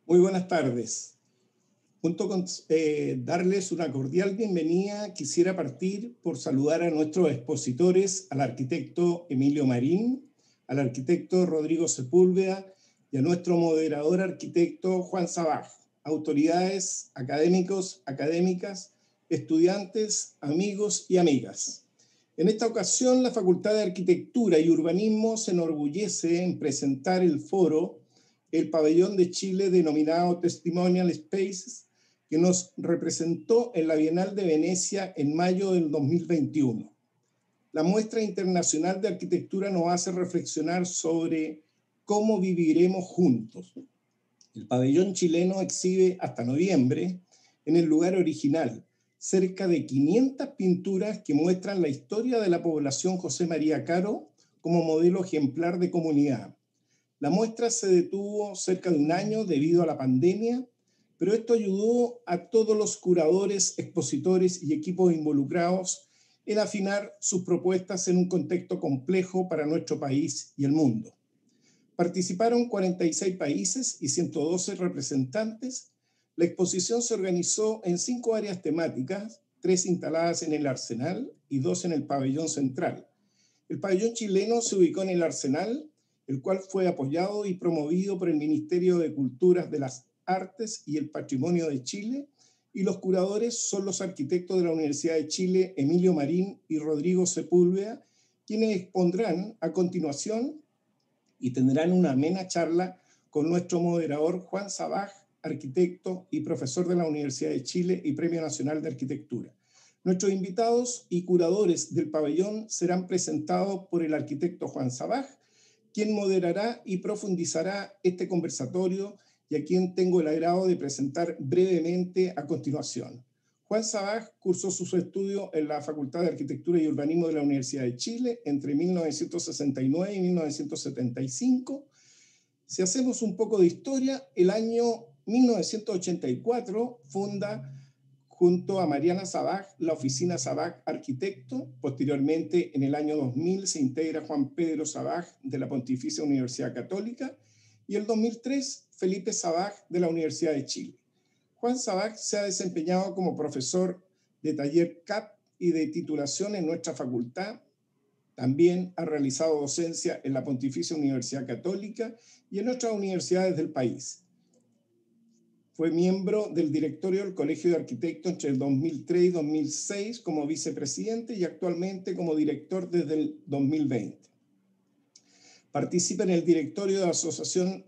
Muy buenas tardes. Junto con darles una cordial bienvenida, quisiera partir por saludar a nuestros expositores, al arquitecto Emilio Marín, al arquitecto Rodrigo Sepúlveda y a nuestro moderador arquitecto Juan Sabaj, autoridades, académicos, académicas, estudiantes, amigos y amigas. En esta ocasión, la Facultad de Arquitectura y Urbanismo se enorgullece en presentar el foro El Pabellón de Chile denominado Testimonial Spaces, que nos representó en la Bienal de Venecia en mayo del 2021. La muestra internacional de arquitectura nos hace reflexionar sobre cómo viviremos juntos. El pabellón chileno exhibe hasta noviembre, en el lugar original, cerca de 500 pinturas que muestran la historia de la población José María Caro como modelo ejemplar de comunidad. La muestra se detuvo cerca de un año debido a la pandemia, pero esto ayudó a todos los curadores, expositores y equipos involucrados en afinar sus propuestas en un contexto complejo para nuestro país y el mundo. Participaron 46 países y 112 representantes. La exposición se organizó en 5 áreas temáticas, 3 instaladas en el Arsenal y 2 en el pabellón central. El pabellón chileno se ubicó en el Arsenal, el cual fue apoyado y promovido por el Ministerio de Culturas de las Artes y el Patrimonio de Chile, y los curadores son los arquitectos de la Universidad de Chile, Emilio Marín y Rodrigo Sepúlveda, quienes expondrán a continuación y tendrán una amena charla con nuestro moderador Juan Sabaj, arquitecto y profesor de la Universidad de Chile y Premio Nacional de Arquitectura. Nuestros invitados y curadores del pabellón serán presentados por el arquitecto Juan Sabaj, quien moderará y profundizará este conversatorio y a quien tengo el agrado de presentar brevemente a continuación. Juan Sabaj cursó sus estudios en la Facultad de Arquitectura y Urbanismo de la Universidad de Chile entre 1969 y 1975. Si hacemos un poco de historia, el año 1984 funda junto a Mariana Sabaj la oficina Sabaj Arquitecto. Posteriormente, en el año 2000, se integra Juan Pedro Sabaj de la Pontificia Universidad Católica y el 2003, Felipe Sabaj de la Universidad de Chile. Juan Sabaj se ha desempeñado como profesor de taller CAP y de titulación en nuestra facultad. También ha realizado docencia en la Pontificia Universidad Católica y en otras universidades del país. Fue miembro del directorio del Colegio de Arquitectos entre el 2003 y 2006 como vicepresidente y actualmente como director desde el 2020. Participa en el directorio de la Asociación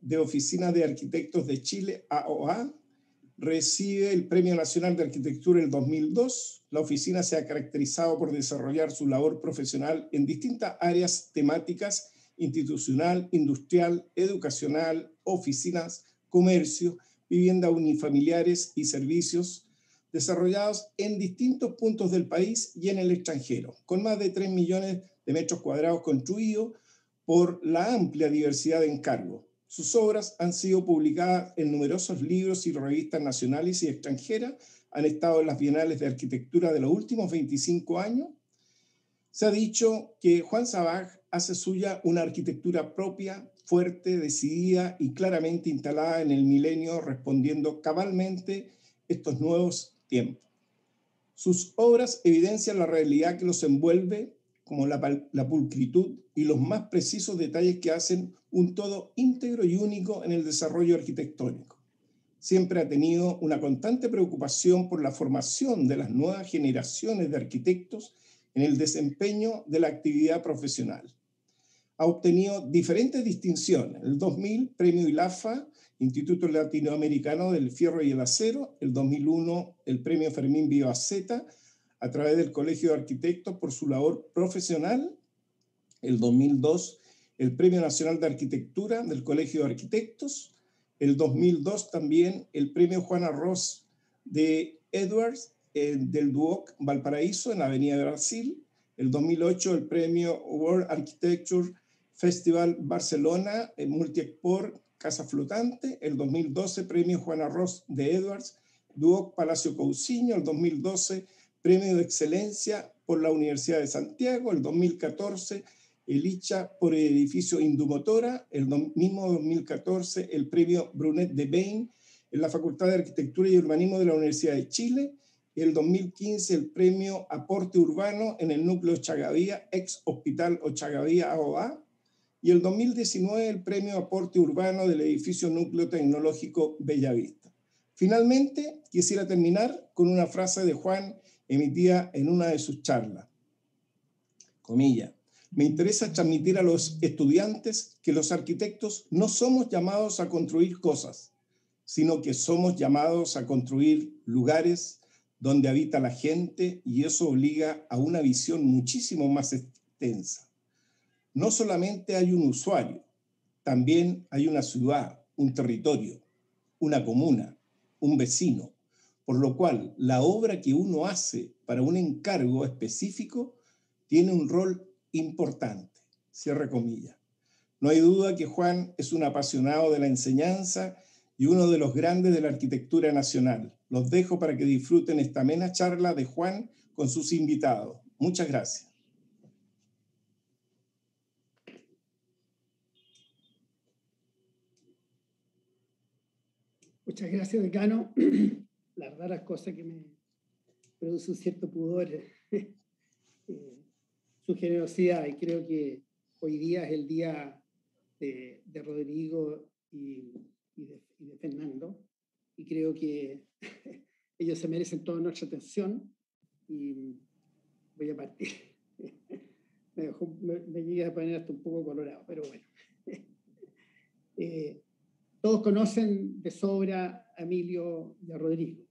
de Oficinas de Arquitectos de Chile, AOA. Recibe el Premio Nacional de Arquitectura en el 2002. La oficina se ha caracterizado por desarrollar su labor profesional en distintas áreas temáticas: institucional, industrial, educacional, oficinas, comercio, vivienda unifamiliares y servicios, desarrollados en distintos puntos del país y en el extranjero, con más de 3 millones de metros cuadrados construidos por la amplia diversidad de encargos. Sus obras han sido publicadas en numerosos libros y revistas nacionales y extranjeras, han estado en las bienales de arquitectura de los últimos 25 años. Se ha dicho que Juan Sabaj hace suya una arquitectura propia, fuerte, decidida y claramente instalada en el milenio, respondiendo cabalmente estos nuevos tiempos. Sus obras evidencian la realidad que los envuelve, como la pulcritud y los más precisos detalles que hacen un todo íntegro y único en el desarrollo arquitectónico. Siempre ha tenido una constante preocupación por la formación de las nuevas generaciones de arquitectos en el desempeño de la actividad profesional. Ha obtenido diferentes distinciones: el 2000, Premio ILAFA, Instituto Latinoamericano del Fierro y el Acero; el 2001, el Premio Fermín Vivaceta, a través del Colegio de Arquitectos por su labor profesional; el 2002, el Premio Nacional de Arquitectura del Colegio de Arquitectos; el 2002 también el Premio Juan Arroz de Edwards del Duoc Valparaíso en la Avenida de Brasil; el 2008 el Premio World Architecture Festival Barcelona en Multiexport Casa Flotante; el 2012 Premio Juan Arroz de Edwards Duoc Palacio Cousiño; el 2012 Premio de Excelencia por la Universidad de Santiago; el 2014 el ICHA por el edificio Indumotora, el mismo 2014 el premio Brunet de Bain en la Facultad de Arquitectura y Urbanismo de la Universidad de Chile, y el 2015 el premio Aporte Urbano en el núcleo Ochagavía, ex Hospital Ochagavía AOA, y el 2019 el premio Aporte Urbano del edificio Núcleo Tecnológico Bellavista. Finalmente, quisiera terminar con una frase de Juan emitida en una de sus charlas. Comilla, me interesa transmitir a los estudiantes que los arquitectos no somos llamados a construir cosas, sino que somos llamados a construir lugares donde habita la gente, y eso obliga a una visión muchísimo más extensa. No solamente hay un usuario, también hay una ciudad, un territorio, una comuna, un vecino, por lo cual la obra que uno hace para un encargo específico tiene un rol importante. Cierre comillas. No hay duda que Juan es un apasionado de la enseñanza y uno de los grandes de la arquitectura nacional. Los dejo para que disfruten esta amena charla de Juan con sus invitados. Muchas gracias. Muchas gracias, decano. La verdad, las cosas que me produce un cierto pudor, su generosidad, y creo que hoy día es el día de Rodrigo y de Fernando, y creo que ellos se merecen toda nuestra atención, y voy a partir. Me llegué a poner hasta un poco colorado, pero bueno. Todos conocen de sobra a Emilio y a Rodrigo.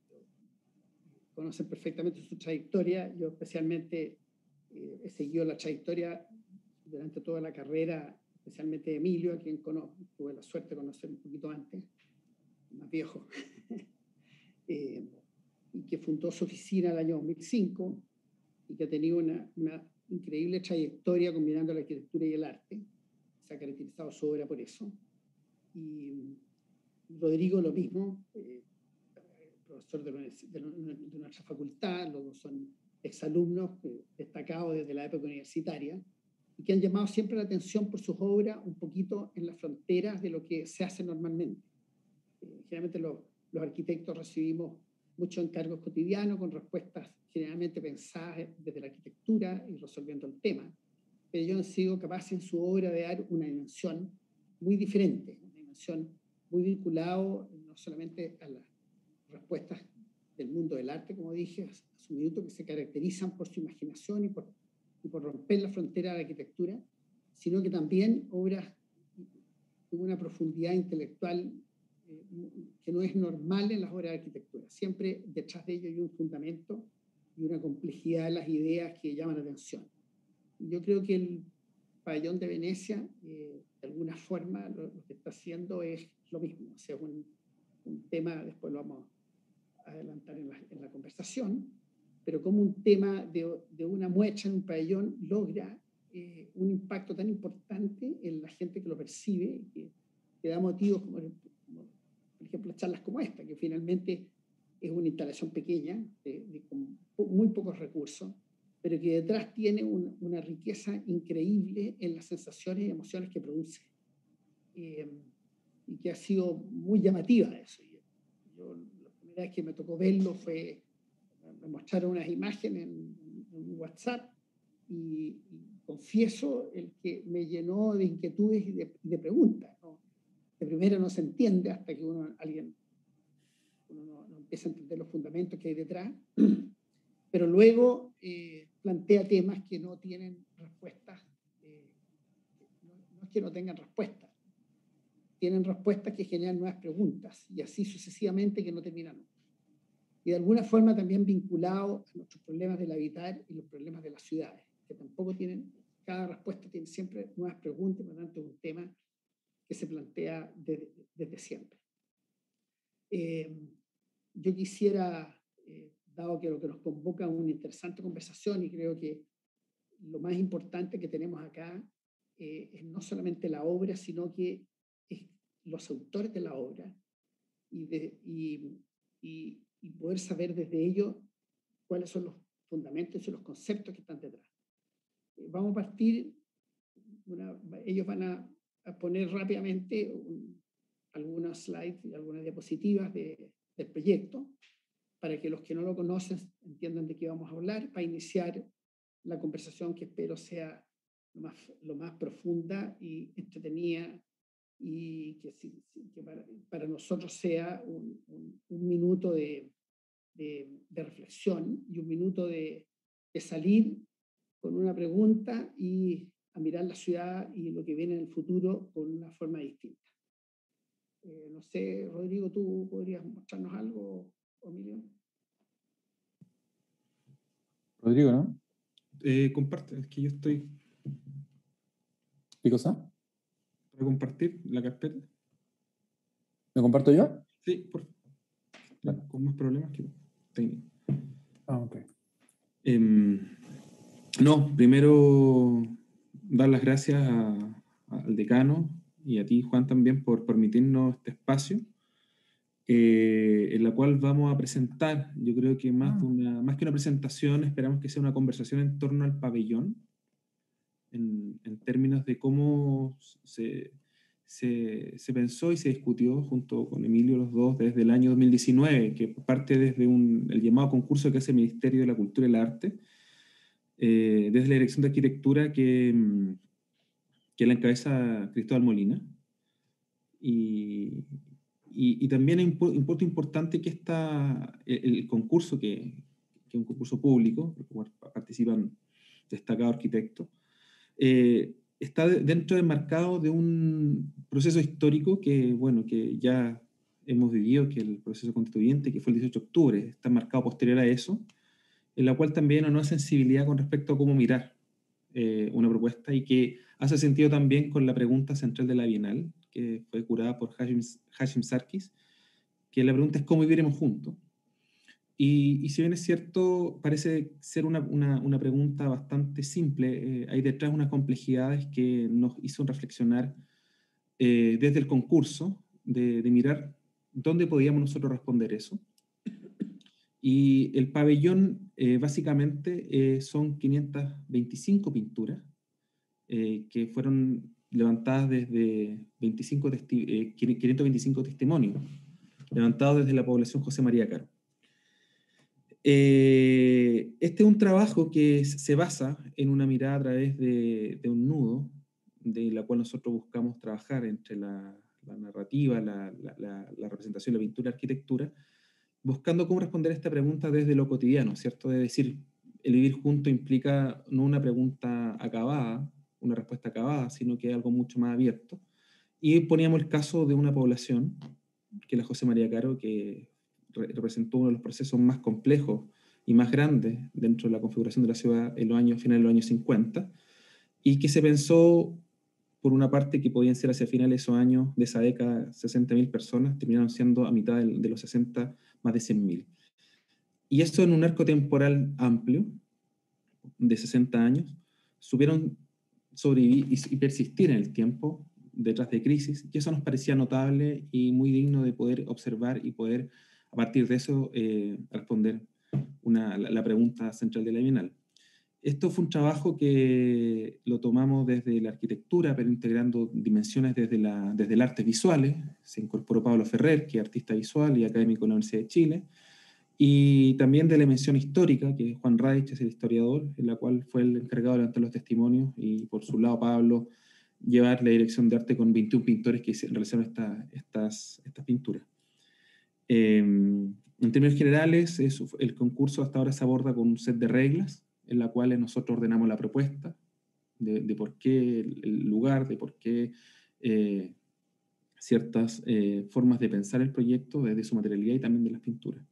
Conocen perfectamente su trayectoria. Yo especialmente he seguido la trayectoria durante toda la carrera, especialmente de Emilio, a quien tuve la suerte de conocer un poquito antes, más viejo, y que fundó su oficina el año 2005 y que ha tenido una increíble trayectoria combinando la arquitectura y el arte. Se ha caracterizado su obra por eso. Y Rodrigo lo mismo, profesor de nuestra facultad, los dos son exalumnos destacados desde la época universitaria y que han llamado siempre la atención por sus obras un poquito en las fronteras de lo que se hace normalmente. Generalmente los arquitectos recibimos muchos encargos cotidianos con respuestas generalmente pensadas desde la arquitectura y resolviendo el tema, pero ellos han sido capaces en su obra de dar una dimensión muy diferente, una dimensión muy vinculado no solamente a las respuestas del mundo del arte, como dije, a su minuto, que se caracterizan por su imaginación y por romper la frontera de la arquitectura, sino que también obras de una profundidad intelectual que no es normal en las obras de arquitectura. Siempre detrás de ello hay un fundamento y una complejidad de las ideas que llaman la atención. Y yo creo que el pabellón de Venecia, de alguna forma, lo que está haciendo es lo mismo. O sea, un tema, después lo vamos a adelantar en la conversación, pero como un tema de una muestra en un pabellón logra un impacto tan importante en la gente que lo percibe, que da motivos como por ejemplo, charlas como esta, que finalmente es una instalación pequeña, con muy pocos recursos, pero que detrás tiene una riqueza increíble en las sensaciones y emociones que produce. Y que ha sido muy llamativa eso. Yo, la primera vez que me tocó verlo me mostraron unas imágenes en WhatsApp y confieso el que me llenó de inquietudes y de preguntas, ¿no? De primera no se entiende hasta que uno no empieza a entender los fundamentos que hay detrás, pero luego plantea temas que no tienen respuestas, no es que no tengan respuestas, tienen respuestas que generan nuevas preguntas y así sucesivamente que no terminan. Y de alguna forma también vinculado a nuestros problemas del habitar y los problemas de las ciudades, que tampoco tienen, cada respuesta tiene siempre nuevas preguntas, por lo tanto es un tema que se plantea desde siempre. Yo quisiera, dado que lo que nos convoca es una interesante conversación, y creo que lo más importante que tenemos acá es no solamente la obra, sino que es los autores de la obra y poder saber desde ellos cuáles son los fundamentos y los conceptos que están detrás. Vamos a partir ellos van a poner rápidamente algunas slides y algunas diapositivas del proyecto para que los que no lo conocen entiendan de qué vamos a hablar, para iniciar la conversación que espero sea lo más profunda y entretenida, y que para nosotros sea un minuto de reflexión y un minuto de salir con una pregunta y a mirar la ciudad y lo que viene en el futuro con una forma distinta. No sé, Rodrigo, ¿tú podrías mostrarnos algo, o Emilio? Rodrigo, ¿no? Comparte, es que yo estoy ¿Qué cosa? para compartir la carpeta. ¿Me comparto yo? Sí, por favor. Vale. Con más problemas que técnicos. Ok. No, primero dar las gracias al decano y a ti, Juan, también por permitirnos este espacio, en la cual vamos a presentar, yo creo que más que una presentación, esperamos que sea una conversación en torno al pabellón, en términos de cómo se pensó y se discutió junto con Emilio, los dos, desde el año 2019, que parte desde el llamado concurso que hace el Ministerio de la Cultura y el Arte, desde la Dirección de Arquitectura que la encabeza Cristóbal Molina. Y también es importante que el concurso, que es un concurso público, participan destacados arquitectos, está dentro del enmarcado de un proceso histórico que ya hemos vivido, que es el proceso constituyente, que fue el 18 de octubre, está marcado posterior a eso, en la cual también hay una nueva sensibilidad con respecto a cómo mirar una propuesta, y que hace sentido también con la pregunta central de la Bienal, que fue curada por Hashim Sarkis, que la pregunta es cómo viviremos juntos. Y si bien es cierto, parece ser una pregunta bastante simple, hay detrás unas complejidades que nos hizo reflexionar desde el concurso, de mirar dónde podíamos nosotros responder eso. Y el pabellón básicamente son 525 pinturas que fueron levantadas desde 525 testimonios, levantados desde la población José María Caro. Este es un trabajo que se basa en una mirada a través de un nudo, de la cual nosotros buscamos trabajar entre la narrativa, la representación, la pintura y la arquitectura, buscando cómo responder a esta pregunta desde lo cotidiano, ¿cierto? De decir, el vivir junto implica no una pregunta acabada, una respuesta acabada, sino que algo mucho más abierto. Y poníamos el caso de una población, que es la José María Caro, que representó uno de los procesos más complejos y más grandes dentro de la configuración de la ciudad en los años, finales de los años 50, y que se pensó, por una parte, que podían ser hacia finales de esos años, de esa década, 60.000 personas, terminaron siendo a mitad de los 60, más de 100.000. Y esto en un arco temporal amplio, de 60 años, supieron sobrevivir y persistir en el tiempo detrás de crisis, y eso nos parecía notable y muy digno de poder observar y poder, a partir de eso, responder la pregunta central de la Bienal. Esto fue un trabajo que lo tomamos desde la arquitectura, pero integrando dimensiones desde el arte visuales. Se incorporó Pablo Ferrer, que es artista visual y académico de la Universidad de Chile, y también de la dimensión histórica, que Juan Raich es el historiador, en la cual fue el encargado de levantar los testimonios, y por su lado Pablo llevar la dirección de arte con 21 pintores que realizaron estas pinturas. En términos generales, el concurso hasta ahora se aborda con un set de reglas, en la cual nosotros ordenamos la propuesta, de por qué el lugar, de por qué ciertas formas de pensar el proyecto, desde su materialidad y también de las pinturas.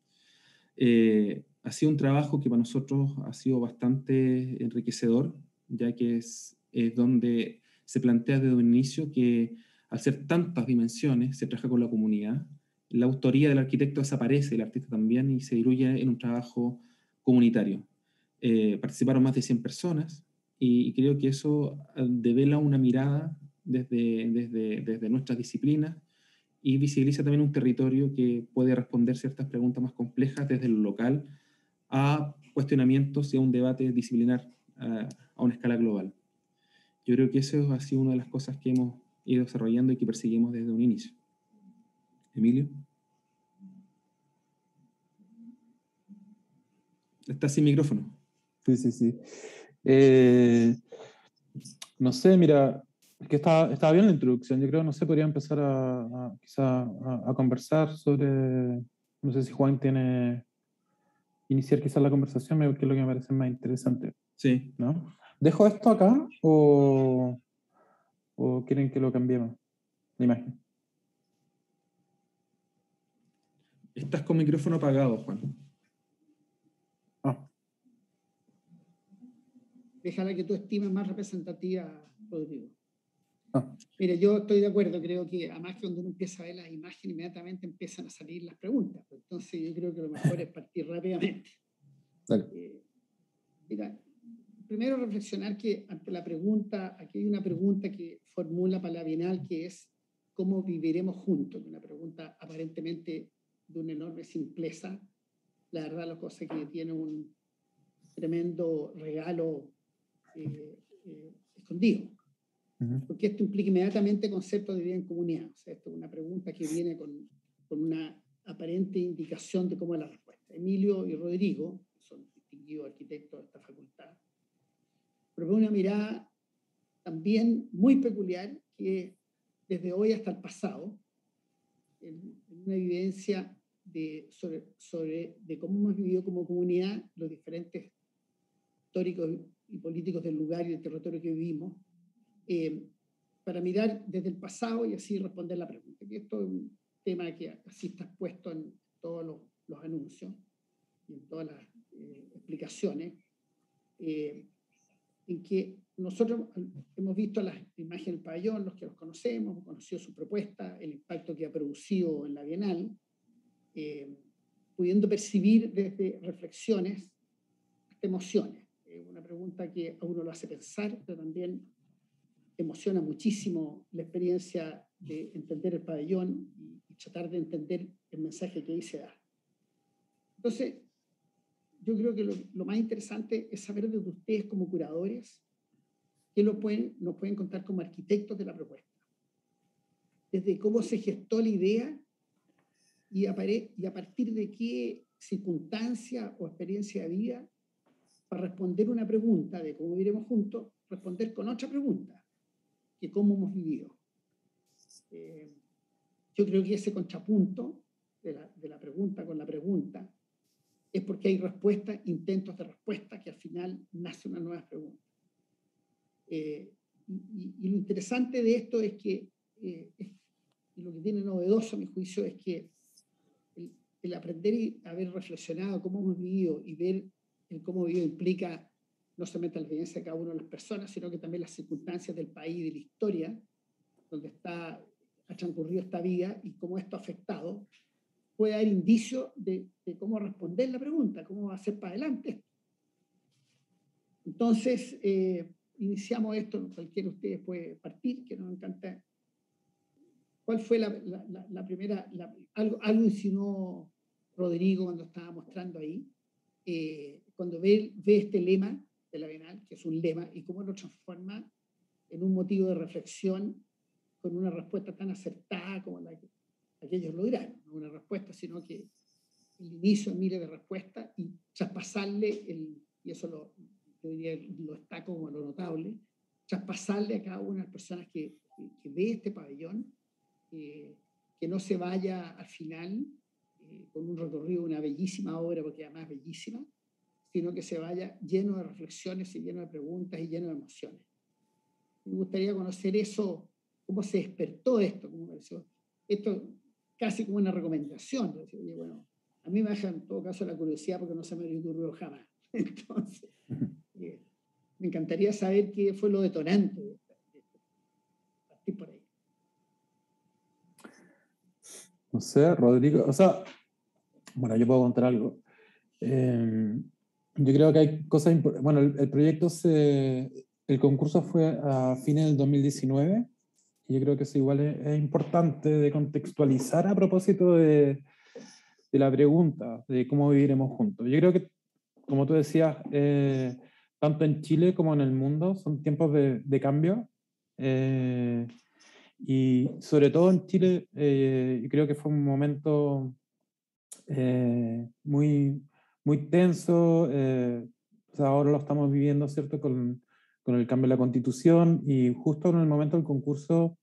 Ha sido un trabajo que para nosotros ha sido bastante enriquecedor, ya que es donde se plantea desde un inicio que, al ser tantas dimensiones, se trabaja con la comunidad. La autoría del arquitecto desaparece, el artista también, y se diluye en un trabajo comunitario. Participaron más de 100 personas, y creo que eso devela una mirada desde nuestras disciplinas, y visibiliza también un territorio que puede responder ciertas preguntas más complejas desde lo local a cuestionamientos y a un debate disciplinar a una escala global. Yo creo que eso ha sido una de las cosas que hemos ido desarrollando y que perseguimos desde un inicio. Emilio. Estás sin micrófono. Sí. No sé, mira, es que estaba bien la introducción. Yo creo, no sé, podría empezar quizá a conversar sobre, no sé si Juan tiene, iniciar quizás la conversación, que es lo que me parece más interesante, Sí. ¿no? ¿Dejo esto acá o quieren que lo cambiemos? La imagen. Estás con micrófono apagado, Juan. Déjala que tú estimes más representativa, Rodrigo. Ah. Mira, yo estoy de acuerdo, creo que además que cuando uno empieza a ver las imágenes, inmediatamente empiezan a salir las preguntas. Entonces yo creo que lo mejor es partir rápidamente. Mira, primero reflexionar que ante la pregunta, aquí hay una pregunta que formula para la Bienal, que es ¿cómo viviremos juntos? Una pregunta aparentemente de una enorme simpleza. La verdad, la cosa que tiene un tremendo regalo escondido. Porque esto implica inmediatamente concepto de vida en comunidad. O sea, esto es una pregunta que viene con una aparente indicación de cómo es la respuesta. Emilio y Rodrigo, que son distinguidos arquitectos de esta facultad, proponen una mirada también muy peculiar que desde hoy hasta el pasado, en una evidencia de cómo hemos vivido como comunidad los diferentes históricos y políticos del lugar y del territorio que vivimos, para mirar desde el pasado y así responder la pregunta. Y esto es un tema que así está expuesto en todos los anuncios y en todas las explicaciones, en que nosotros hemos visto las imágenes del pabellón, los que los conocemos, hemos conocido su propuesta, el impacto que ha producido en la Bienal, pudiendo percibir desde reflexiones hasta emociones. Una pregunta que a uno lo hace pensar, pero también emociona muchísimo la experiencia de entender el pabellón y tratar de entender el mensaje que ahí se da. Entonces, yo creo que lo más interesante es saber desde ustedes como curadores qué nos pueden contar como arquitectos de la propuesta. Desde cómo se gestó la idea y a partir de qué circunstancia o experiencia de vida para responder una pregunta de cómo viviremos juntos, responder con otra pregunta, que cómo hemos vivido. Yo creo que ese contrapunto de la pregunta con la pregunta es porque hay respuestas, intentos de respuesta, que al final nace una nueva pregunta. Y lo interesante de esto es que, y lo que tiene novedoso a mi juicio, es que el aprender y haber reflexionado cómo hemos vivido y ver el cómo vivido implica no solamente la experiencia de cada una de las personas, sino que también las circunstancias del país y de la historia donde ha transcurrido esta vida y cómo esto ha afectado, puede dar indicios de cómo responder la pregunta, cómo va a ser para adelante. Entonces, iniciamos esto, cualquiera de ustedes puede partir, que nos encanta. ¿Cuál fue la primera? Algo insinuó Rodrigo cuando estaba mostrando ahí, cuando ve este lema de la Bienal, que es un lema, y cómo lo transforma en un motivo de reflexión con una respuesta tan acertada como la que aquellos lograron. No una respuesta, sino que el inicio de miles de respuestas y traspasarle, y eso yo diría, lo destaco como lo notable, traspasarle a cada una de las personas que ve este pabellón, que no se vaya al final con un recorrido de una bellísima obra, porque además es bellísima, sino que se vaya lleno de reflexiones y lleno de preguntas y lleno de emociones. Me gustaría conocer eso, cómo se despertó esto, cómo pareció. Esto casi como una recomendación. Oye, bueno, a mí me deja en todo caso la curiosidad porque no se me había ocurrido jamás. Entonces, me encantaría saber qué fue lo detonante de esto. Partir por ahí. No sé, Rodrigo, o sea, bueno, yo puedo contar algo. Yo creo que hay cosas importantes. Bueno, el proyecto el concurso fue a fines del 2019 y yo creo que eso igual es importante de contextualizar a propósito de la pregunta de cómo viviremos juntos. Yo creo que, como tú decías, tanto en Chile como en el mundo, son tiempos de cambio. Y sobre todo en Chile, yo creo que fue un momento muy, muy tenso. O sea, ahora lo estamos viviendo, ¿cierto? Con el cambio de la Constitución, y justo en el momento del concurso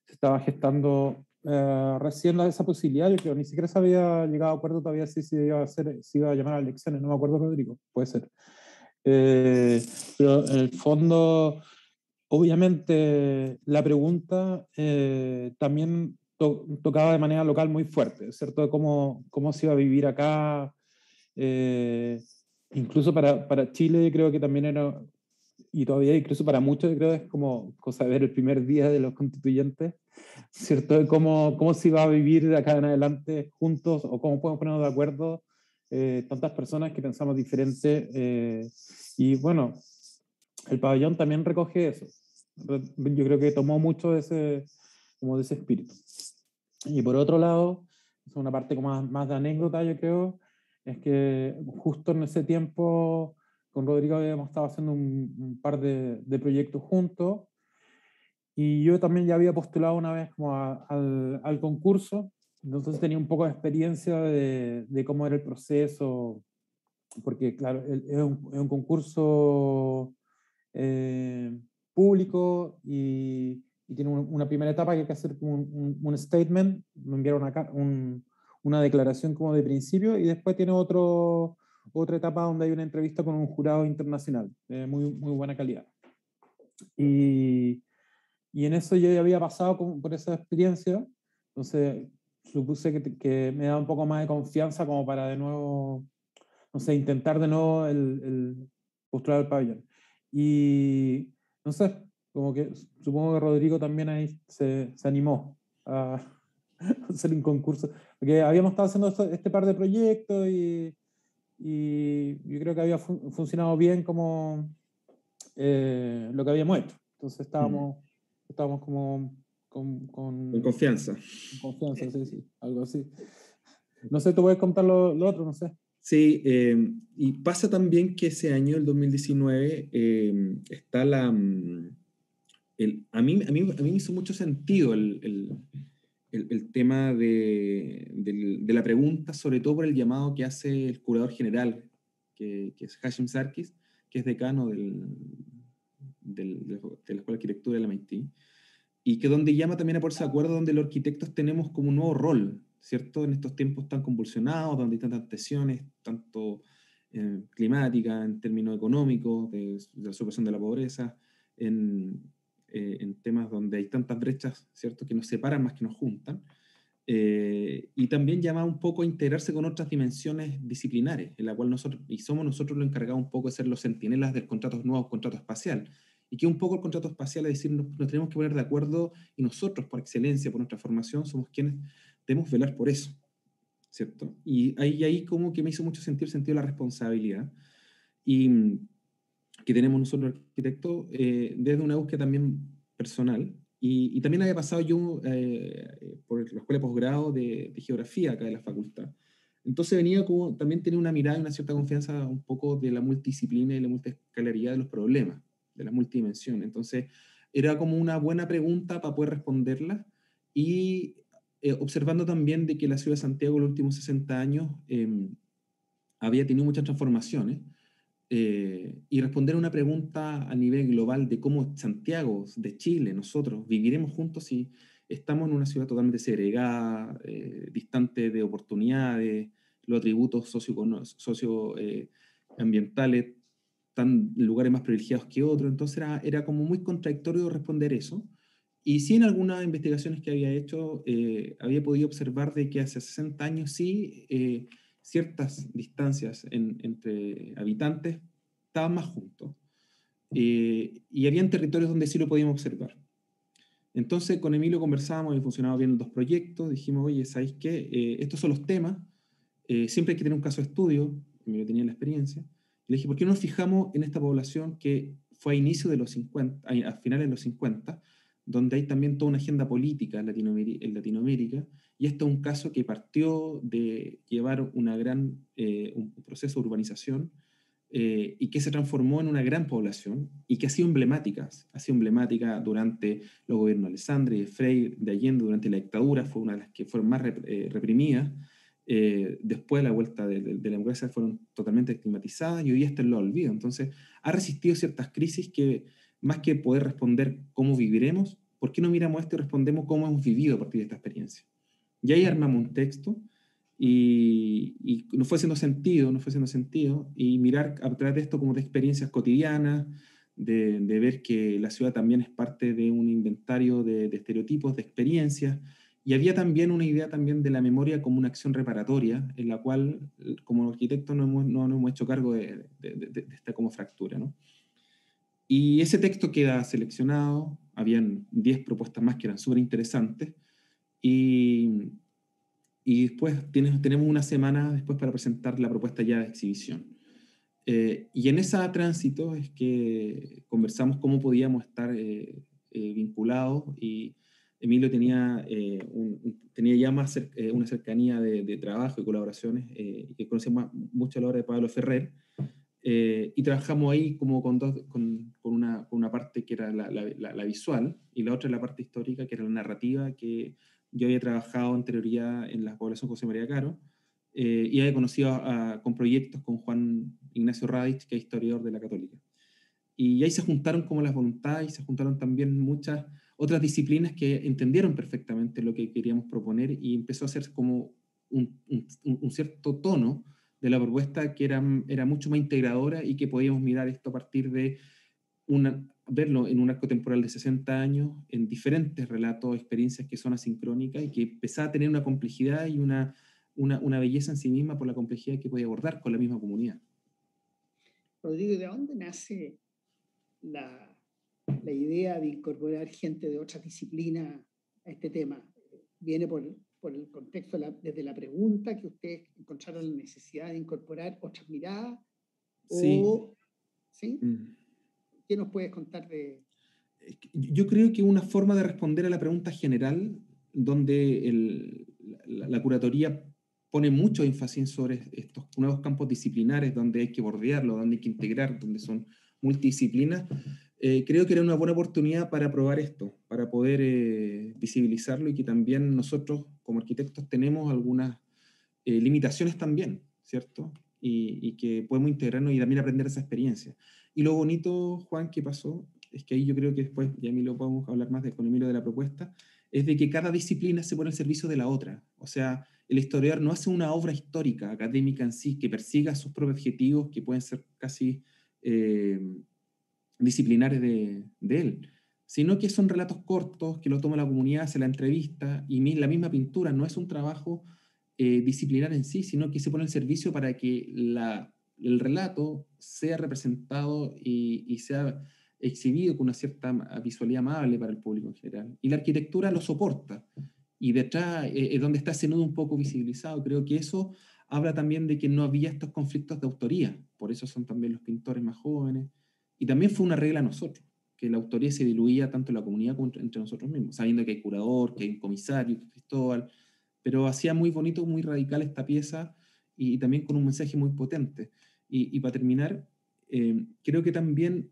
se estaba gestando recién esa posibilidad. Yo creo, ni siquiera se había llegado a acuerdo todavía si iba a hacer, si iba a llamar a elecciones, no me acuerdo, Rodrigo, puede ser. Eh, pero en el fondo, obviamente, la pregunta también tocaba de manera local muy fuerte, ¿cierto? De cómo se iba a vivir acá. eh, Incluso para Chile, creo que también era, y todavía incluso para muchos, creo que es como cosa de ver el primer día de los constituyentes, ¿cierto? De cómo se iba a vivir de acá en adelante juntos, o cómo podemos ponernos de acuerdo tantas personas que pensamos diferente. Y bueno, el pabellón también recoge eso. Yo creo que tomó mucho como de ese espíritu. Y por otro lado, es una parte como más de anécdota, yo creo, es que justo en ese tiempo con Rodrigo habíamos estado haciendo un par de proyectos juntos, y yo también ya había postulado una vez como al concurso, entonces tenía un poco de experiencia de cómo era el proceso, porque claro, es un concurso eh, público, y tiene una primera etapa que hay que hacer como un statement, me enviaron una declaración como de principio, y después tiene otra etapa donde hay una entrevista con un jurado internacional de muy buena calidad. Y en eso yo ya había pasado por esa experiencia, entonces supuse que me daba un poco más de confianza como para de nuevo, no sé, intentar de nuevo el postular al pabellón. Y no sé, como que supongo que Rodrigo también ahí se animó a hacer un concurso, porque habíamos estado haciendo este par de proyectos, y yo creo que había funcionado bien como lo que habíamos hecho. Entonces estábamos como Con confianza. confianza, sí, algo así. No sé, tú puedes contar lo otro, no sé. Sí, y pasa también que ese año, el 2019, está a mí me hizo mucho sentido el tema de la pregunta, sobre todo por el llamado que hace el curador general, que es Hashim Sarkis, que es decano de la Escuela de Arquitectura de la MIT, y que donde llama también a ponerse de acuerdo, donde los arquitectos tenemos como un nuevo rol, ¿cierto? En estos tiempos tan convulsionados, donde hay tantas tensiones, tanto climática, en términos económicos, de la superación de la pobreza, en temas donde hay tantas brechas, ¿cierto?, que nos separan más que nos juntan. Y también llama un poco a integrarse con otras dimensiones disciplinares, en la cual somos nosotros los encargados un poco de ser los centinelas del nuevo contrato espacial. Y que un poco el contrato espacial es decir, nos tenemos que poner de acuerdo, y nosotros, por excelencia, por nuestra formación, somos quienes debemos velar por eso, ¿cierto? Y ahí como que me hizo mucho sentido el sentido de la responsabilidad, y que tenemos nosotros los arquitectos, desde una búsqueda también personal. Y también había pasado yo por la escuela de posgrado de geografía acá de la facultad. Entonces venía como, también tenía una mirada y una cierta confianza un poco de la multidisciplina y la multiescalaridad de los problemas, de la multidimensión. Entonces era como una buena pregunta para poder responderla, y observando también de que la ciudad de Santiago en los últimos 60 años había tenido muchas transformaciones, y responder a una pregunta a nivel global de cómo Santiago, de Chile, nosotros viviremos juntos si estamos en una ciudad totalmente segregada, distante de oportunidades, los atributos socioambientales están en lugares más privilegiados que otros. Entonces era como muy contradictorio responder eso. Y sí, en algunas investigaciones que había hecho, había podido observar de que hace 60 años sí, ciertas distancias entre habitantes estaban más juntos, y habían territorios donde sí lo podíamos observar. Entonces con Emilio conversábamos y funcionaba bien los dos proyectos, dijimos, oye, ¿sabéis qué? Estos son los temas, siempre hay que tener un caso de estudio, Emilio tenía la experiencia, y le dije, ¿por qué no nos fijamos en esta población que fue a inicio de los 50, a finales de los 50, donde hay también toda una agenda política en Latinoamérica, y esto es un caso que partió de llevar un proceso de urbanización y que se transformó en una gran población y que ha sido emblemática durante los gobiernos de Alessandri, de Frei, de Allende, durante la dictadura, fue una de las que fueron más reprimidas. Después de la vuelta de la democracia fueron totalmente estigmatizadas y hoy está en lo olvido. Entonces, ha resistido ciertas crisis que, más que poder responder cómo viviremos, ¿por qué no miramos esto y respondemos cómo hemos vivido a partir de esta experiencia? Y ahí armamos un texto y nos fue haciendo sentido, y mirar a través de esto como de experiencias cotidianas, de ver que la ciudad también es parte de un inventario de estereotipos, de experiencias, y había también una idea también de la memoria como una acción reparatoria, en la cual como arquitectos no nos hemos hecho cargo de esta como fractura, ¿no? Y ese texto queda seleccionado, habían 10 propuestas más que eran súper interesantes, y después tenemos una semana después para presentar la propuesta ya de exhibición. Y en ese tránsito es que conversamos cómo podíamos estar vinculados, y Emilio tenía ya más una cercanía de trabajo y colaboraciones, y que conocemos mucho a la obra de Pablo Ferrer, y trabajamos ahí como con una parte que era la visual, y la otra la parte histórica, que era la narrativa, que yo había trabajado anterioridad en la población José María Caro, y había conocido con proyectos con Juan Ignacio Radich, que es historiador de la Católica. Y ahí se juntaron como las voluntades, y se juntaron también muchas otras disciplinas que entendieron perfectamente lo que queríamos proponer, y empezó a hacer como un cierto tono de la propuesta que era mucho más integradora, y que podíamos mirar esto a partir de verlo en un arco temporal de 60 años, en diferentes relatos, experiencias que son asincrónicas, y que empezaba a tener una complejidad y una belleza en sí misma por la complejidad que podía abordar con la misma comunidad. Rodrigo, ¿de dónde nace la idea de incorporar gente de otras disciplinas a este tema? ¿Viene por el contexto desde la pregunta que ustedes encontraron la necesidad de incorporar otras miradas? Sí. ¿Sí? ¿Qué nos puedes contar de...? Yo creo que una forma de responder a la pregunta general, donde la curatoría pone mucho énfasis sobre estos nuevos campos disciplinares, donde hay que bordearlo, donde hay que integrar, donde son multidisciplinas, creo que era una buena oportunidad para probar esto, para poder visibilizarlo, y que también nosotros como arquitectos tenemos algunas limitaciones también, ¿cierto? Y que podemos integrarnos y también aprender esa experiencia. Y lo bonito, Juan, que pasó, es que ahí yo creo que después, ya Emilio podemos hablar más con Emilio de la propuesta, es de que cada disciplina se pone al servicio de la otra. O sea, el historiador no hace una obra histórica, académica en sí, que persiga sus propios objetivos, que pueden ser casi disciplinares de él, sino que son relatos cortos, que lo toma la comunidad, hace la entrevista, y la misma pintura no es un trabajo disciplinar en sí, sino que se pone al servicio para que el relato sea representado y sea exhibido con una cierta visualidad amable para el público en general. Y la arquitectura lo soporta. Y detrás es donde está ese nudo un poco visibilizado. Creo que eso habla también de que no había estos conflictos de autoría. Por eso son también los pintores más jóvenes. Y también fue una regla a nosotros, que la autoría se diluía tanto en la comunidad como entre nosotros mismos, sabiendo que hay curador, que hay un comisario, que Cristóbal, pero hacía muy bonito, muy radical esta pieza, y también con un mensaje muy potente. Y para terminar, creo que también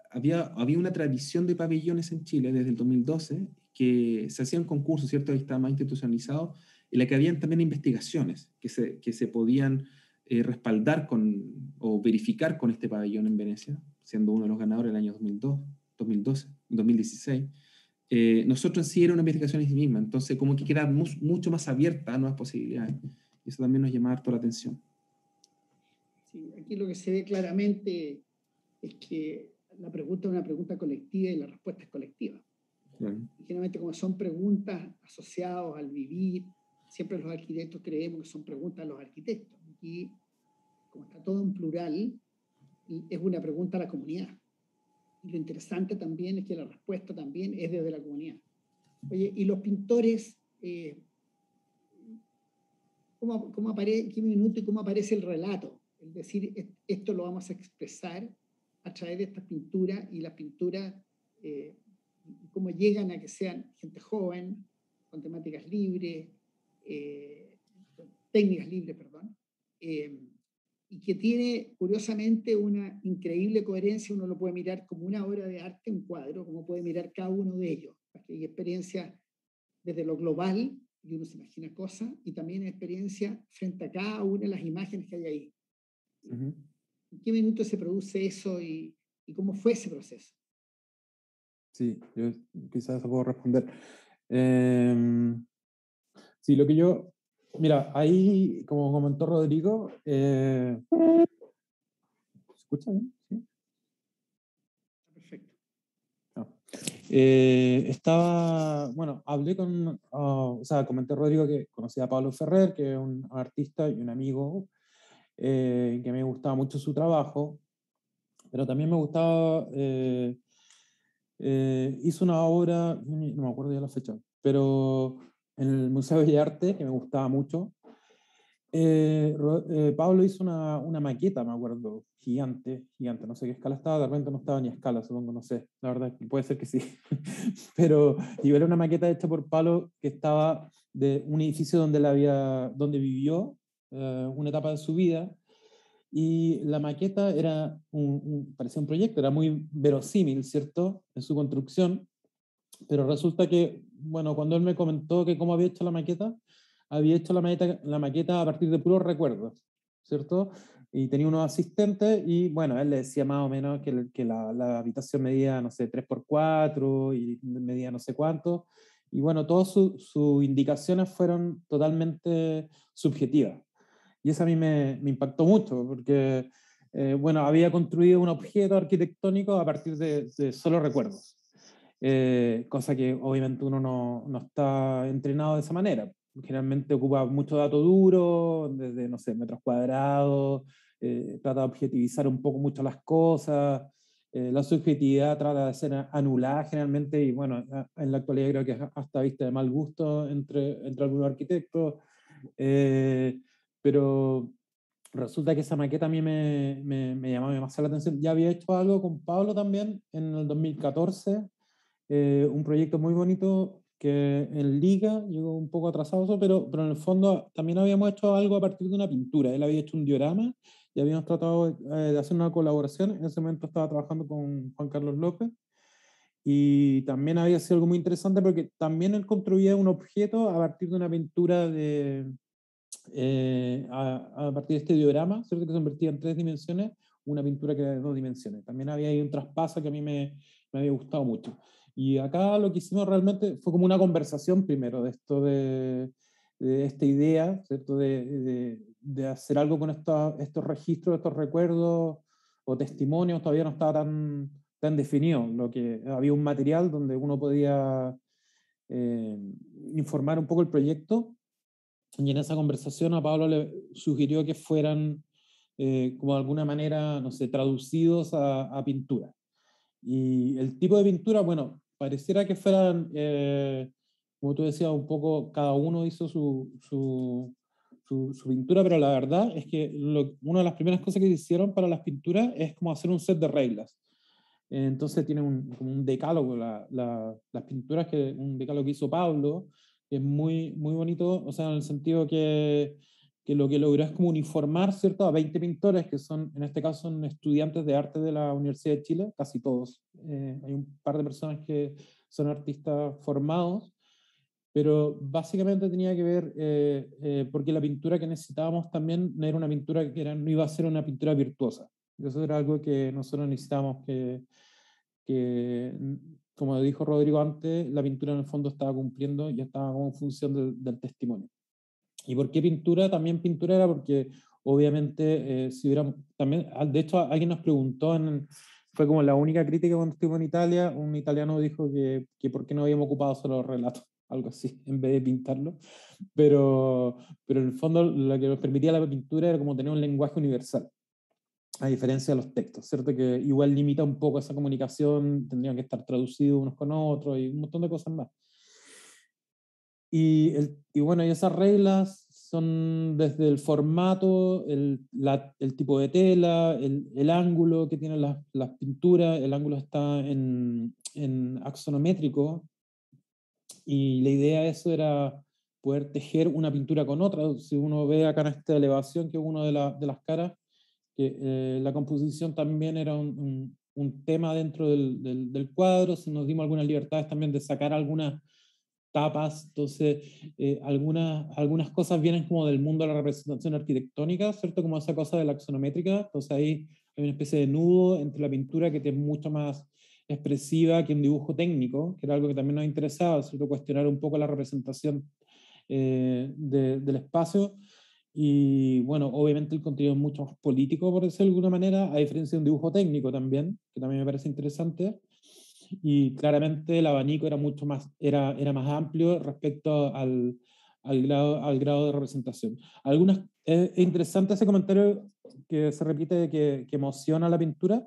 había una tradición de pabellones en Chile desde el 2012, que se hacían concursos, ¿cierto? Ahí estaba más institucionalizado, en la que habían también investigaciones que se podían respaldar o verificar con este pabellón en Venecia, siendo uno de los ganadores el año 2012, 2016. Nosotros en sí era una investigación en sí misma, entonces como que queda mucho más abierta a nuevas posibilidades. Y eso también nos llama harto la atención. Sí, aquí lo que se ve claramente es que la pregunta es una pregunta colectiva y la respuesta es colectiva. Claro. Generalmente, como son preguntas asociadas al vivir, siempre los arquitectos creemos que son preguntas a los arquitectos. Aquí, como está todo en plural, es una pregunta a la comunidad. Y lo interesante también es que la respuesta también es desde la comunidad. Oye, ¿y los pintores, qué minuto y cómo aparece el relato? Es decir, esto lo vamos a expresar a través de estas pinturas, y las pinturas, cómo llegan a que sean gente joven, con temáticas libres, técnicas libres, perdón, y que tiene, curiosamente, una increíble coherencia. Uno lo puede mirar como una obra de arte, un cuadro, como puede mirar cada uno de ellos. Aquí hay experiencia desde lo global, y uno se imagina cosas, y también experiencia frente a cada una de las imágenes que hay ahí. Ujú. ¿En qué minuto se produce eso y cómo fue ese proceso? Sí, yo quizás eso puedo responder. Sí, lo que yo, mira, ahí, como comentó Rodrigo, ¿se escucha bien? ¿Sí? Perfecto. Ah. Bueno, hablé con, o sea, comenté a Rodrigo que conocía a Pablo Ferrer, que es un artista y un amigo, que me gustaba mucho su trabajo, pero también me gustaba, hizo una obra, no me acuerdo ya la fecha, pero en el Museo de Bellas Artes, que me gustaba mucho. Pablo hizo una maqueta, me acuerdo, gigante, gigante, no sé qué escala estaba, de repente no estaba ni a escala, supongo, no sé, la verdad, puede ser que sí, pero yo era una maqueta hecha por Pablo que estaba de un edificio donde vivió una etapa de su vida, y la maqueta era parecía un proyecto, era muy verosímil, ¿cierto?, en su construcción, pero resulta que, bueno, cuando él me comentó que cómo había hecho la maqueta, había hecho la maqueta a partir de puros recuerdos, ¿cierto? Y tenía unos asistentes y, bueno, él le decía más o menos que la habitación medía, no sé, 3x4 y medía no sé cuánto. Y bueno, todas sus indicaciones fueron totalmente subjetivas. Y eso a mí me impactó mucho, porque, bueno, había construido un objeto arquitectónico a partir de solo recuerdos. Cosa que obviamente uno no está entrenado de esa manera. Generalmente ocupa mucho dato duro, desde, no sé, metros cuadrados, trata de objetivizar un poco mucho las cosas, la subjetividad trata de ser anulada generalmente, y bueno, en la actualidad creo que es hasta vista de mal gusto entre algunos arquitectos, eh, pero resulta que esa maqueta a mí me llamaba demasiado la atención. Ya había hecho algo con Pablo también en el 2014, un proyecto muy bonito que en Liga llegó un poco atrasado, eso, pero en el fondo también habíamos hecho algo a partir de una pintura. Él había hecho un diorama y habíamos tratado de hacer una colaboración. En ese momento estaba trabajando con Juan Carlos López, y también había sido algo muy interesante porque también él construía un objeto a partir de una pintura a partir de este diorama, ¿cierto?, que se convertía en 3 dimensiones, una pintura que era de 2 dimensiones. También había ahí un traspaso que a mí me había gustado mucho. Y acá lo que hicimos realmente fue como una conversación primero de esto de esta idea, ¿cierto?, de hacer algo con estos registros, estos recuerdos o testimonios. Todavía no estaba tan definido. Lo que había un material donde uno podía eh, informar un poco el proyecto, y en esa conversación a Pablo le sugirió que fueran, como de alguna manera, no sé, traducidos a pintura. Y el tipo de pintura, bueno, pareciera que fueran, como tú decías, un poco, cada uno hizo su pintura, pero la verdad es que una de las primeras cosas que hicieron para las pinturas es como hacer un set de reglas. Entonces tiene como un decálogo, las pinturas, un decálogo que hizo Pablo, que es muy, muy bonito, o sea, en el sentido que lo que logró es como uniformar, ¿cierto?, a 20 pintores, que son, en este caso, son estudiantes de arte de la Universidad de Chile, casi todos. Hay un par de personas que son artistas formados, pero básicamente tenía que ver, porque la pintura que necesitábamos también no era una pintura no iba a ser una pintura virtuosa. Eso era algo que nosotros necesitábamos que, como dijo Rodrigo antes, la pintura en el fondo estaba cumpliendo y estaba como en función del testimonio. ¿Y por qué pintura? También pintura era porque obviamente si hubiéramos, también, de hecho alguien nos preguntó, fue como la única crítica cuando estuvimos en Italia, un italiano dijo que por qué no habíamos ocupado solo los relatos, algo así, en vez de pintarlo, pero en el fondo lo que nos permitía la pintura era como tener un lenguaje universal, a diferencia de los textos, ¿cierto? Que igual limita un poco esa comunicación, tendrían que estar traducidos unos con otros y un montón de cosas más. Y bueno, y esas reglas son desde el formato, el tipo de tela, el ángulo que tienen las pinturas. El ángulo está en axonométrico, y la idea de eso era poder tejer una pintura con otra. Si uno ve acá en esta elevación, que es una de las caras, que la composición también era un tema dentro del cuadro, si nos dimos algunas libertades también de sacar algunas tapas, entonces algunas cosas vienen como del mundo de la representación arquitectónica, ¿cierto? Como esa cosa de la axonométrica, entonces ahí hay una especie de nudo entre la pintura que es mucho más expresiva que un dibujo técnico, que era algo que también nos interesaba, ¿cierto? Cuestionar un poco la representación del espacio. Y bueno, obviamente el contenido es mucho más político, por decirlo de alguna manera, a diferencia de un dibujo técnico también, que también me parece interesante. Y claramente el abanico era mucho más, era más amplio respecto al grado de representación. Es interesante ese comentario que se repite que emociona la pintura,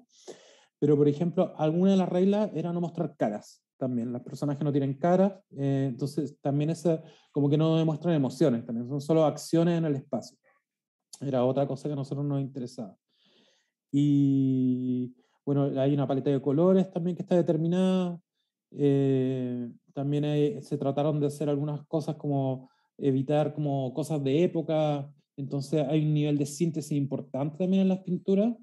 pero por ejemplo, alguna de las reglas era no mostrar caras también. Las personas que no tienen caras, entonces también esa, como que no demuestran emociones, también son solo acciones en el espacio. Era otra cosa que a nosotros nos interesaba. Y bueno, hay una paleta de colores también que está determinada. También se trataron de hacer algunas cosas como evitar como cosas de época. Entonces hay un nivel de síntesis importante también en las pinturas,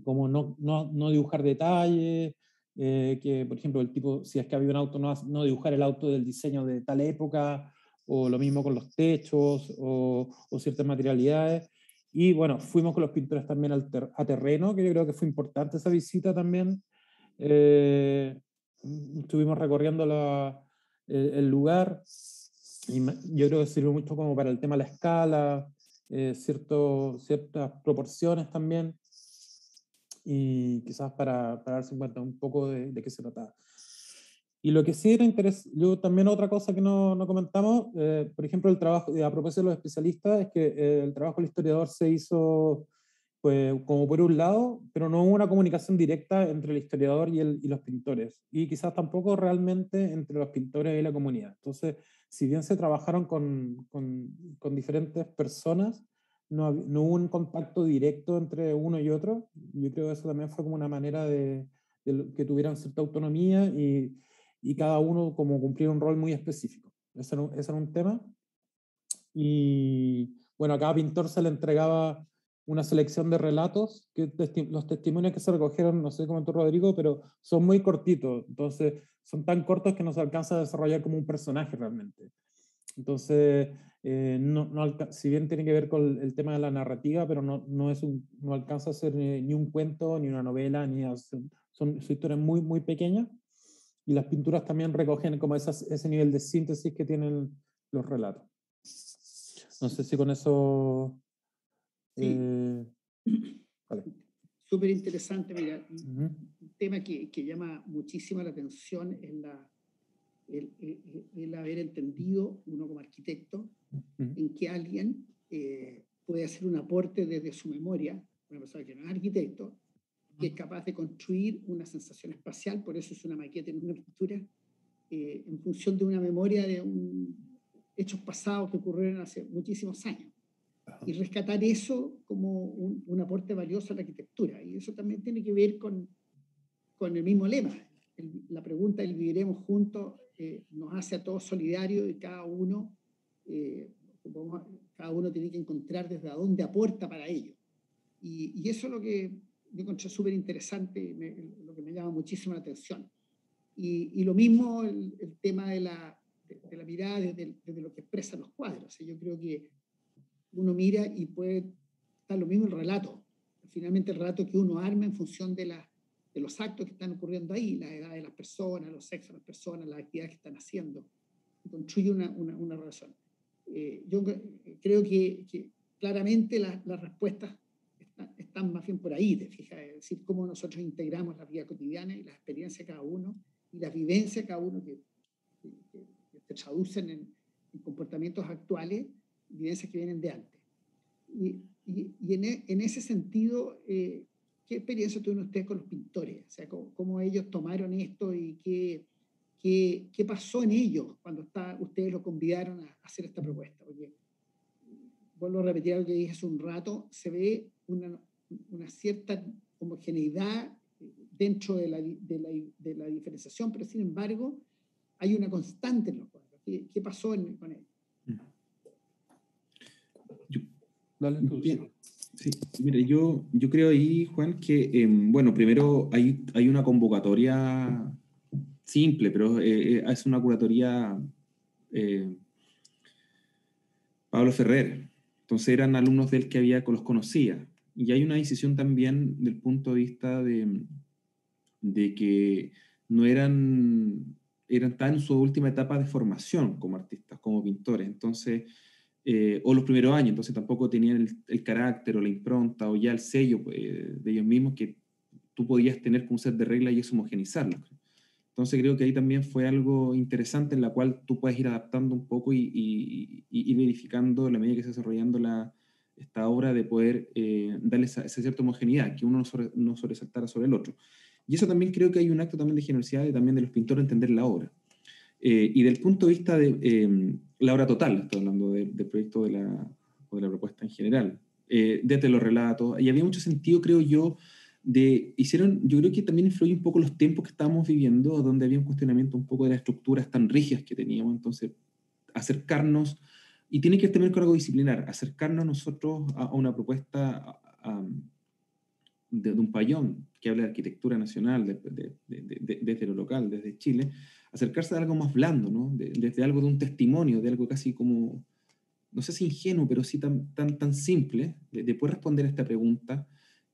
como no dibujar detalles, que por ejemplo el tipo, si es que había un auto, no dibujar el auto del diseño de tal época, o lo mismo con los techos, o ciertas materialidades. Y bueno, fuimos con los pintores también a terreno, que yo creo que fue importante esa visita también. Estuvimos recorriendo el lugar, y yo creo que sirvió mucho como para el tema de la escala, ciertas proporciones también, y quizás para darse cuenta un poco de qué se trataba. Y lo que sí era interesante, yo también otra cosa que no comentamos, por ejemplo, el trabajo, a propósito de los especialistas, es que el trabajo del historiador se hizo pues, como por un lado, pero no hubo una comunicación directa entre el historiador y los pintores, y quizás tampoco realmente entre los pintores y la comunidad. Entonces, si bien se trabajaron con diferentes personas, no hubo un contacto directo entre uno y otro. Yo creo que eso también fue como una manera de que tuvieran cierta autonomía y cada uno como cumplir un rol muy específico. Ese era un tema. Y bueno, a cada pintor se le entregaba una selección de relatos, que los testimonios que se recogieron, no sé cómo tú, Rodrigo, pero son muy cortitos, entonces son tan cortos que no se alcanza a desarrollar como un personaje realmente. Entonces, si bien tiene que ver con el tema de la narrativa, pero no alcanza a ser ni un cuento, ni una novela, son historias muy, muy pequeñas, y las pinturas también recogen como ese nivel de síntesis que tienen los relatos. No sé si con eso... Sí. Vale. Súper interesante, mira, un tema que llama muchísimo la atención es el haber entendido, uno como arquitecto, en que alguien puede hacer un aporte desde su memoria, una persona que no es arquitecto, que es capaz de construir una sensación espacial, por eso es una maqueta en una pintura, en función de una memoria de hechos pasados que ocurrieron hace muchísimos años. Y rescatar eso como un aporte valioso a la arquitectura. Y eso también tiene que ver con el mismo lema. La pregunta del viviremos juntos nos hace a todos solidarios, y cada uno tiene que encontrar desde dónde aporta para ello. Y eso es lo que yo encontré súper interesante, lo que me llama muchísimo la atención. Y lo mismo el tema de la mirada desde lo que expresan los cuadros. O sea, yo creo que uno mira y puede estar lo mismo el relato. Finalmente el relato que uno arma en función de los actos que están ocurriendo ahí, la edad de las personas, los sexos de las personas, las actividades que están haciendo, y construye una relación. Yo creo que claramente las respuestas están más bien por ahí, te fijas, es decir, cómo nosotros integramos la vida cotidiana y la experiencia de cada uno y la vivencia de cada uno que se traducen en comportamientos actuales, vivencias que vienen de antes. Y en ese sentido, ¿qué experiencia tuvieron ustedes con los pintores? O sea, ¿cómo ellos tomaron esto y qué pasó en ellos cuando ustedes los convidaron a hacer esta propuesta? Porque, vuelvo a repetir algo que dije hace un rato, se ve una cierta homogeneidad dentro de la diferenciación, pero sin embargo hay una constante en los cuadros. ¿Qué pasó con ellos? Dale, tú. Sí, mire, yo creo ahí, Juan, que, bueno, primero hay una convocatoria simple, pero es una curatoría eh, Pablo Ferrer. Entonces eran alumnos de él que los conocía. Y hay una decisión también del punto de vista de que no estaban en su última etapa de formación como artistas, como pintores. Entonces, o los primeros años, entonces tampoco tenían el carácter o la impronta o ya el sello de ellos mismos que tú podías tener como un set de reglas y eso homogenizarlo. Entonces creo que ahí también fue algo interesante en la cual tú puedes ir adaptando un poco y ir verificando a la medida que se va desarrollando esta obra de poder darle esa cierta homogeneidad, que uno no sobresaltara sobre el otro. Y eso también creo que hay un acto también de generosidad y también de los pintores entender la obra. Y del punto de vista de la obra total, estoy hablando del proyecto o de la propuesta en general, desde los relatos, y había mucho sentido, creo yo, yo creo que también influye un poco los tiempos que estábamos viviendo, donde había un cuestionamiento un poco de las estructuras tan rígidas que teníamos, entonces acercarnos, y tiene que ver también con algo disciplinar, acercarnos nosotros a una propuesta de un pabellón que habla de arquitectura nacional, desde lo local, desde Chile, acercarse a algo más blando, ¿no? Desde algo de un testimonio, de algo casi como, no sé si ingenuo, pero sí tan simple, de poder responder a esta pregunta.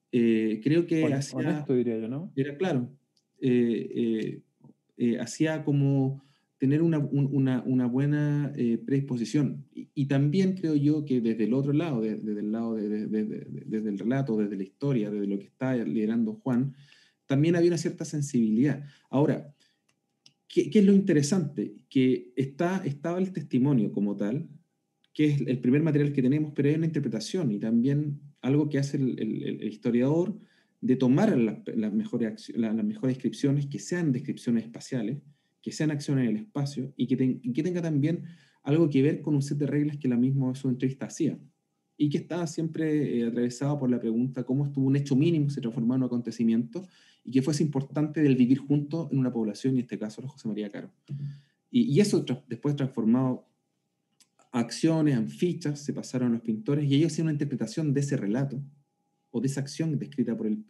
Creo que Honesto, diría yo, ¿no? era claro, hacía como tener una buena predisposición. Y también creo yo que desde el otro lado, desde el lado desde el relato, desde la historia, desde lo que está liderando Juan, también había una cierta sensibilidad. Ahora, ¿qué es lo interesante? Que estaba el testimonio como tal, que es el primer material que tenemos, pero hay una interpretación y también algo que hace el historiador de tomar las mejores descripciones, que sean descripciones espaciales, que sean acciones en el espacio y que tenga también algo que ver con un set de reglas que la misma su entrevista hacía y que estaba siempre atravesado por la pregunta cómo estuvo un hecho mínimo se transformó en un acontecimiento y que fuese importante del vivir juntos en una población, y en este caso los José María Caro. Y eso después transformado a acciones, en fichas, se pasaron a los pintores y ellos hacían una interpretación de ese relato o de esa acción descrita por el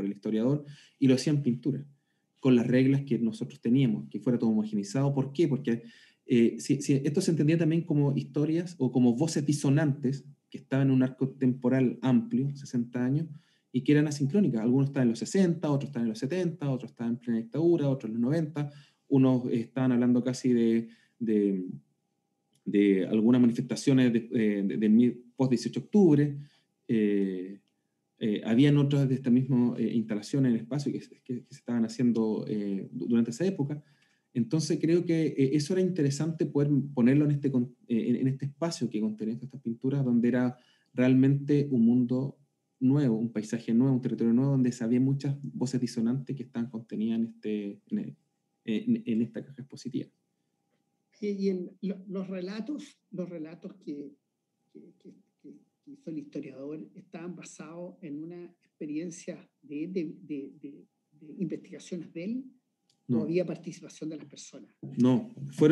historiador y lo hacían pintura, con las reglas que nosotros teníamos, que fuera todo homogenizado. ¿Por qué? Porque si esto se entendía también como historias o como voces disonantes que estaban en un arco temporal amplio, 60 años, y que eran asincrónicas. Algunos estaban en los 60, otros estaban en los 70, otros estaban en plena dictadura, otros en los 90, unos estaban hablando casi de algunas manifestaciones del post-18 de octubre. Habían otras de esta misma instalación en el espacio que se estaban haciendo durante esa época. Entonces creo que eso era interesante poder ponerlo en este espacio que contenía estas pinturas, donde era realmente un mundo nuevo, un paisaje nuevo, un territorio nuevo, donde había muchas voces disonantes que estaban contenidas en esta caja expositiva. Los relatos que hizo el historiador estaban basados en una experiencia de investigaciones de él. ¿O había participación de las personas? No, se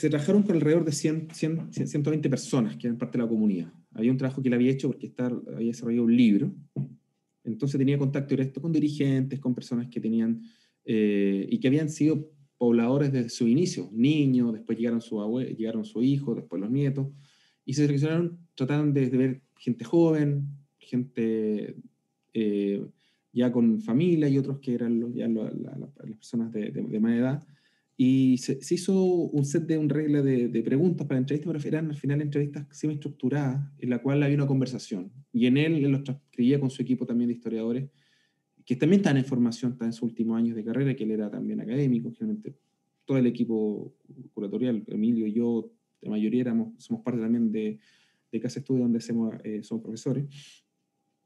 trabajaron con alrededor de 120 personas que eran parte de la comunidad. Había un trabajo que él había hecho porque había desarrollado un libro. Entonces tenía contacto directo con dirigentes, con personas que tenían y que habían sido pobladores desde su inicio, niños, después llegaron su hijo, después los nietos, y se seleccionaron, trataron de ver gente joven, gente ya con familia y otros que eran las personas de más edad, y se hizo un set de regla de preguntas para entrevistas, pero eran al final entrevistas semi-estructuradas, en la cual había una conversación, y en él los transcribía con su equipo también de historiadores, que también están en formación, están en sus últimos años de carrera, que él era también académico, generalmente todo el equipo curatorial, Emilio y yo, la mayoría somos parte también de Casa Estudio, donde somos profesores.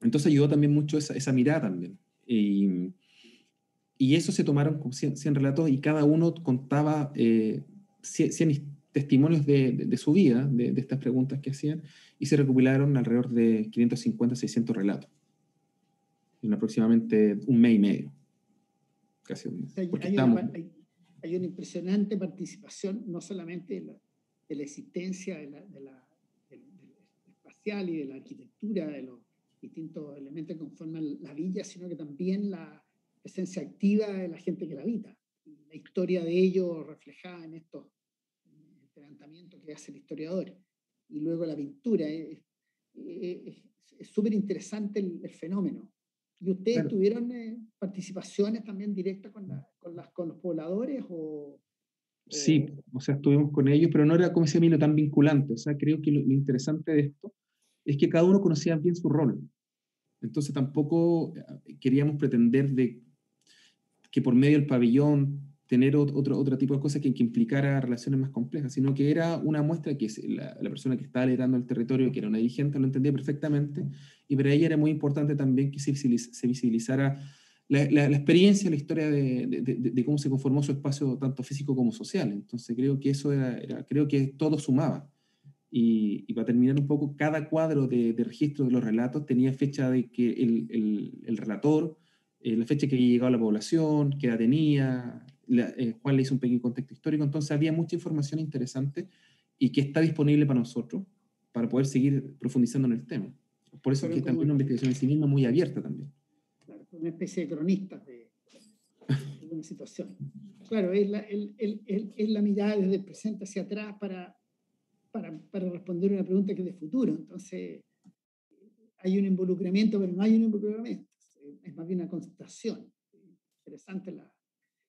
Entonces ayudó también mucho esa mirada también. Y eso se tomaron con 100 relatos y cada uno contaba 100 testimonios de su vida, de estas preguntas que hacían, y se recopilaron alrededor de 550, 600 relatos. En aproximadamente un mes y medio. Casi un mes. Hay una impresionante participación, no solamente de la existencia del residencial y de la arquitectura, de los distintos elementos que conforman la villa, sino que también la presencia activa de la gente que la habita. La historia de ellos reflejada en estos levantamientos que hace el historiador. Y luego la pintura. Es súper interesante el fenómeno. ¿Y ustedes Claro. tuvieron participaciones también directas con los pobladores? Sí, o sea, estuvimos con ellos, pero no era, como decía Emilio, tan vinculante. O sea, creo que lo interesante de esto es que cada uno conocía bien su rol. Entonces tampoco queríamos pretender de que por medio del pabellón tener otro tipo de cosas que implicara relaciones más complejas, sino que era una muestra que la persona que estaba liderando el territorio, que era una dirigente, lo entendía perfectamente, y para ella era muy importante también que se visibilizara la experiencia, la historia de cómo se conformó su espacio, tanto físico como social. Entonces creo que eso creo que todo sumaba. Y para terminar un poco, cada cuadro de registro de los relatos tenía fecha de que el relator, la fecha que había llegado a la población, qué edad tenía, Juan le hizo un pequeño contexto histórico, entonces había mucha información interesante y que está disponible para nosotros para poder seguir profundizando en el tema. Por eso es que también una investigación en sí misma muy abierta también. Claro, una especie de cronistas de una situación. Claro, es la mirada desde el presente hacia atrás para responder una pregunta que es de futuro. Entonces, hay un involucramiento, pero no hay un involucramiento. Es más bien una constatación. Interesante.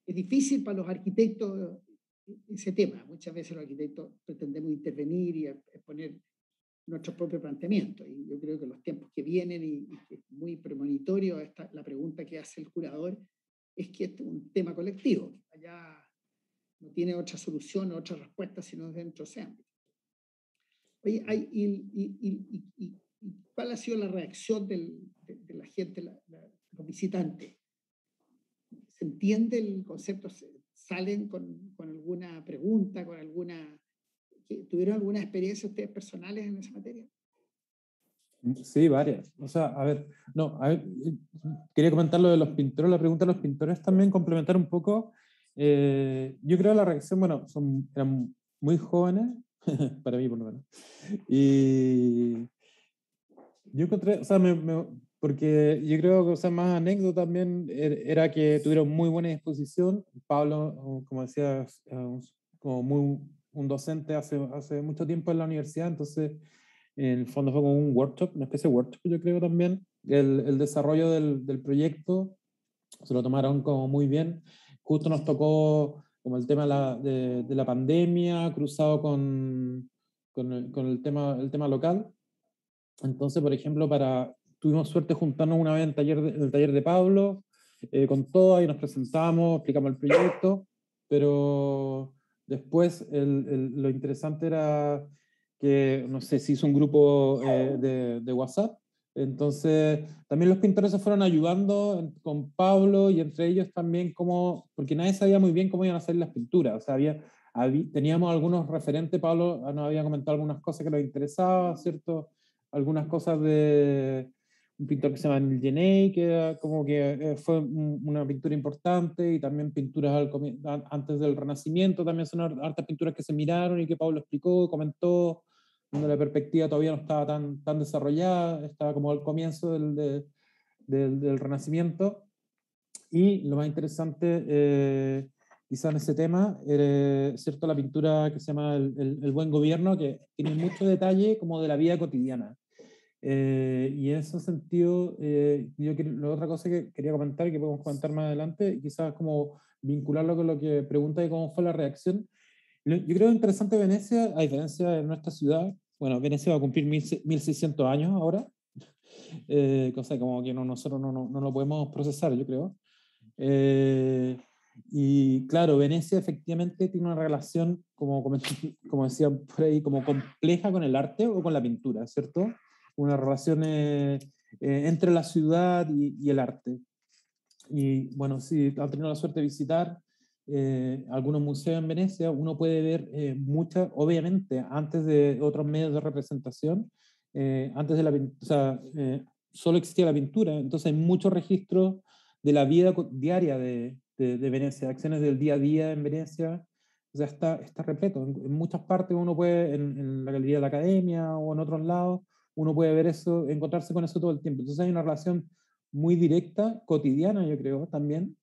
Es difícil para los arquitectos ese tema. Muchas veces los arquitectos pretendemos intervenir y exponer nuestro propio planteamiento. Y yo creo que los tiempos que vienen, y que es muy premonitorio la pregunta que hace el curador, es que esto es un tema colectivo. Allá no tiene otra solución, otra respuesta, sino dentro de ese ámbito. Oye, ¿cuál ha sido la reacción de la gente, los visitantes? ¿Se entiende el concepto? ¿Salen con alguna pregunta, tuvieron alguna experiencia ustedes personales en esa materia? Sí, varias. O sea, quería comentar lo de los pintores, la pregunta de los pintores también, complementar un poco. Yo creo la reacción, bueno, eran muy jóvenes, para mí por lo menos. Y yo encontré, o sea, porque yo creo que, o sea, más anécdota también era que tuvieron muy buena disposición. Pablo, como decía, como un docente hace mucho tiempo en la universidad, entonces en el fondo fue como un workshop, una especie de workshop, yo creo también. El desarrollo del proyecto se lo tomaron como muy bien. Justo nos tocó como el tema de la pandemia, cruzado con el tema local. Entonces, por ejemplo, tuvimos suerte de juntarnos una vez en el taller de Pablo, con todo, ahí nos presentamos, explicamos el proyecto, pero después lo interesante era que, no sé, se hizo un grupo de WhatsApp, entonces también los pintores se fueron ayudando con Pablo y entre ellos también porque nadie sabía muy bien cómo iban a salir las pinturas, o sea, teníamos algunos referentes, Pablo nos había comentado algunas cosas que nos interesaba, ¿cierto? Algunas cosas de un pintor que se llama Neil Genei, que como que fue una pintura importante, y también pinturas antes del Renacimiento, también son hartas pinturas que se miraron y que Pablo explicó, comentó, donde la perspectiva todavía no estaba tan desarrollada, estaba como al comienzo del Renacimiento. Y lo más interesante, quizá en ese tema, cierto, la pintura que se llama el Buen Gobierno, que tiene mucho detalle como de la vida cotidiana. Y en ese sentido, la otra cosa que quería comentar, que podemos comentar más adelante, quizás como vincularlo con lo que pregunta de cómo fue la reacción. Yo creo interesante Venecia, a diferencia de nuestra ciudad. Bueno, Venecia va a cumplir 1600 años ahora, cosa como que nosotros no lo podemos procesar, yo creo. Y claro, Venecia efectivamente tiene una relación, como decían por ahí, como compleja con el arte o con la pintura, ¿cierto? Una relación entre la ciudad y el arte. Y bueno, si han tenido la suerte de visitar algunos museos en Venecia, uno puede ver muchas, obviamente, antes de otros medios de representación, antes de la pintura, o sea, solo existía la pintura, entonces hay muchos registros de la vida diaria de Venecia, acciones del día a día en Venecia. O sea, está repleto. En muchas partes uno puede, en la Galería de la Academia o en otros lados, uno puede ver eso, encontrarse con eso todo el tiempo. Entonces hay una relación muy directa, cotidiana, yo creo, también,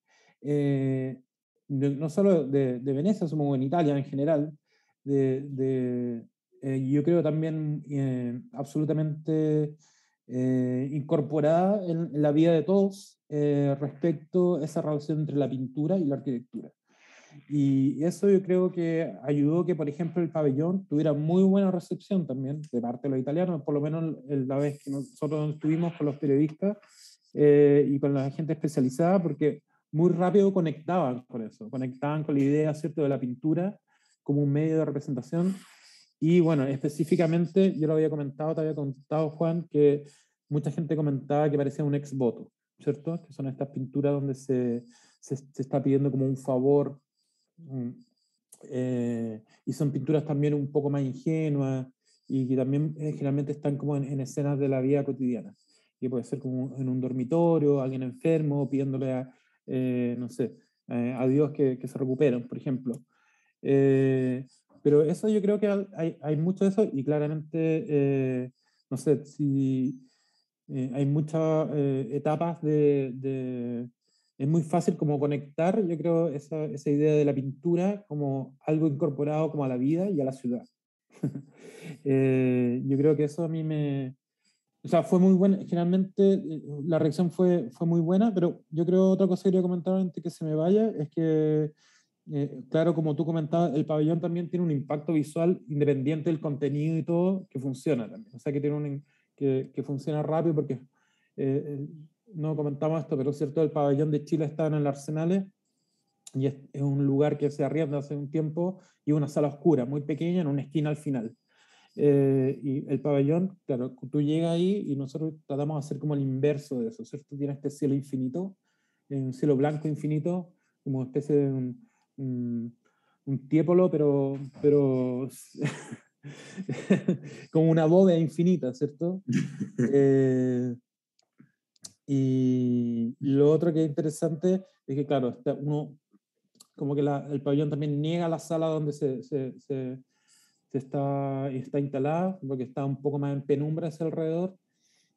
no solo de Venecia, somos en Italia en general, yo creo también absolutamente incorporada en la vida de todos respecto a esa relación entre la pintura y la arquitectura. Y eso yo creo que ayudó que, por ejemplo, el pabellón tuviera muy buena recepción también de parte de los italianos, por lo menos la vez que nosotros estuvimos con los periodistas y con la gente especializada, porque muy rápido conectaban con eso, conectaban con la idea, ¿cierto?, de la pintura como un medio de representación. Y bueno, específicamente, yo lo había comentado, te había contado, Juan, que mucha gente comentaba que parecía un ex voto, ¿cierto? Que son estas pinturas donde se está pidiendo como un favor. Y son pinturas también un poco más ingenuas y que también generalmente están como en escenas de la vida cotidiana. Que puede ser como en un dormitorio, alguien enfermo, pidiéndole a, no sé, a Dios que se recuperen, por ejemplo. Pero eso yo creo que hay mucho de eso y claramente, no sé, si hay muchas etapas es muy fácil como conectar, yo creo, esa idea de la pintura como algo incorporado como a la vida y a la ciudad. Yo creo que eso a mí o sea, fue muy buena, generalmente la reacción fue muy buena, pero yo creo otra cosa que quería comentar antes que se me vaya es que claro, como tú comentabas, el pabellón también tiene un impacto visual independiente del contenido y todo, que funciona también. O sea, que, que funciona rápido porque, no comentamos esto, pero es cierto, el pabellón de Chile está en el Arsenales y es un lugar que se arrienda hace un tiempo y una sala oscura, muy pequeña, en una esquina al final. Y el pabellón, claro, tú llegas ahí y nosotros tratamos de hacer como el inverso de eso, ¿cierto? Tiene este cielo infinito, un cielo blanco infinito, como una especie de un tiepolo, pero como una bóveda infinita, ¿cierto? Y lo otro que es interesante es que, claro, uno, como que el pabellón también niega la sala donde se está instalada, porque está un poco más en penumbra hacia alrededor,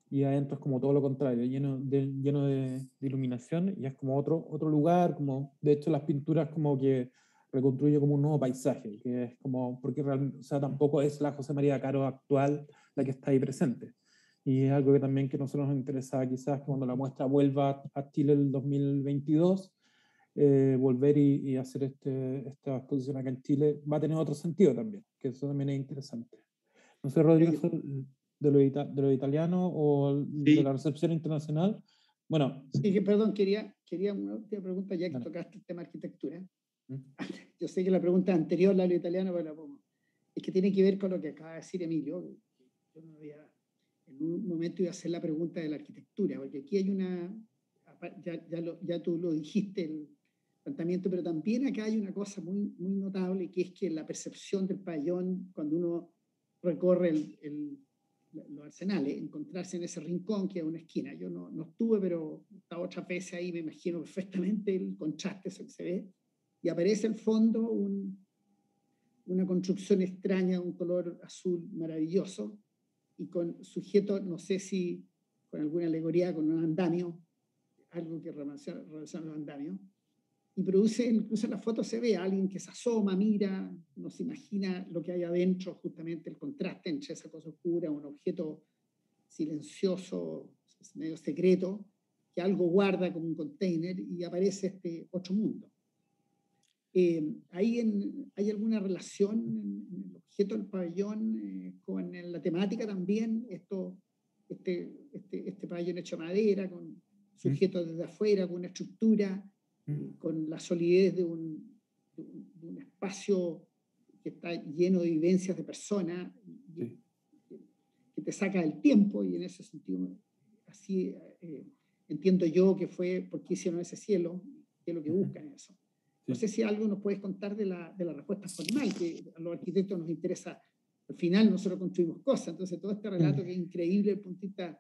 y adentro es como todo lo contrario, lleno de iluminación, y es como otro lugar, como, de hecho las pinturas como que reconstruye como un nuevo paisaje, que es como, porque realmente, o sea, tampoco es la José María Caro actual la que está ahí presente. Y es algo que también que nosotros nos interesaba quizás que cuando la muestra vuelva a Chile el 2022, volver y hacer esta exposición acá en Chile va a tener otro sentido también, que eso también es interesante. No sé, Rodrigo, de lo italiano o de la recepción internacional. Bueno. Sí, perdón, quería una última pregunta ya que tocaste el tema de arquitectura. Yo sé que la pregunta anterior, la de lo italiano, pero es que tiene que ver con lo que acaba de decir Emilio. Yo no había, en un momento iba a hacer la pregunta de la arquitectura, porque aquí hay ya tú lo dijiste, el planteamiento, pero también acá hay una cosa muy, muy notable, que es que la percepción del pabellón, cuando uno recorre los arsenales, encontrarse en ese rincón que es una esquina. Yo no estuve, pero estaba otras veces ahí, me imagino perfectamente el contraste, eso que se ve, y aparece al fondo una construcción extraña, un color azul maravilloso, y con sujeto, no sé si con alguna alegoría, con un andamio, algo que relaciona los andamios, y produce, incluso en la foto se ve a alguien que se asoma, mira, no se imagina lo que hay adentro, justamente el contraste entre esa cosa oscura, un objeto silencioso, medio secreto, que algo guarda como un container, y aparece este otro mundo. ¿Hay alguna relación en el objeto del pabellón con la temática también? Este pabellón hecho de madera, con sujeto desde afuera, con una estructura, con la solidez de un espacio que está lleno de vivencias de personas, que te saca del tiempo, y en ese sentido, así entiendo yo que fue porque hicieron ese cielo, que es lo que buscan eso. No sé si algo nos puedes contar de la respuesta formal, que a los arquitectos nos interesa. Al final nosotros construimos cosas, entonces todo este relato que es increíble desde el punto de vista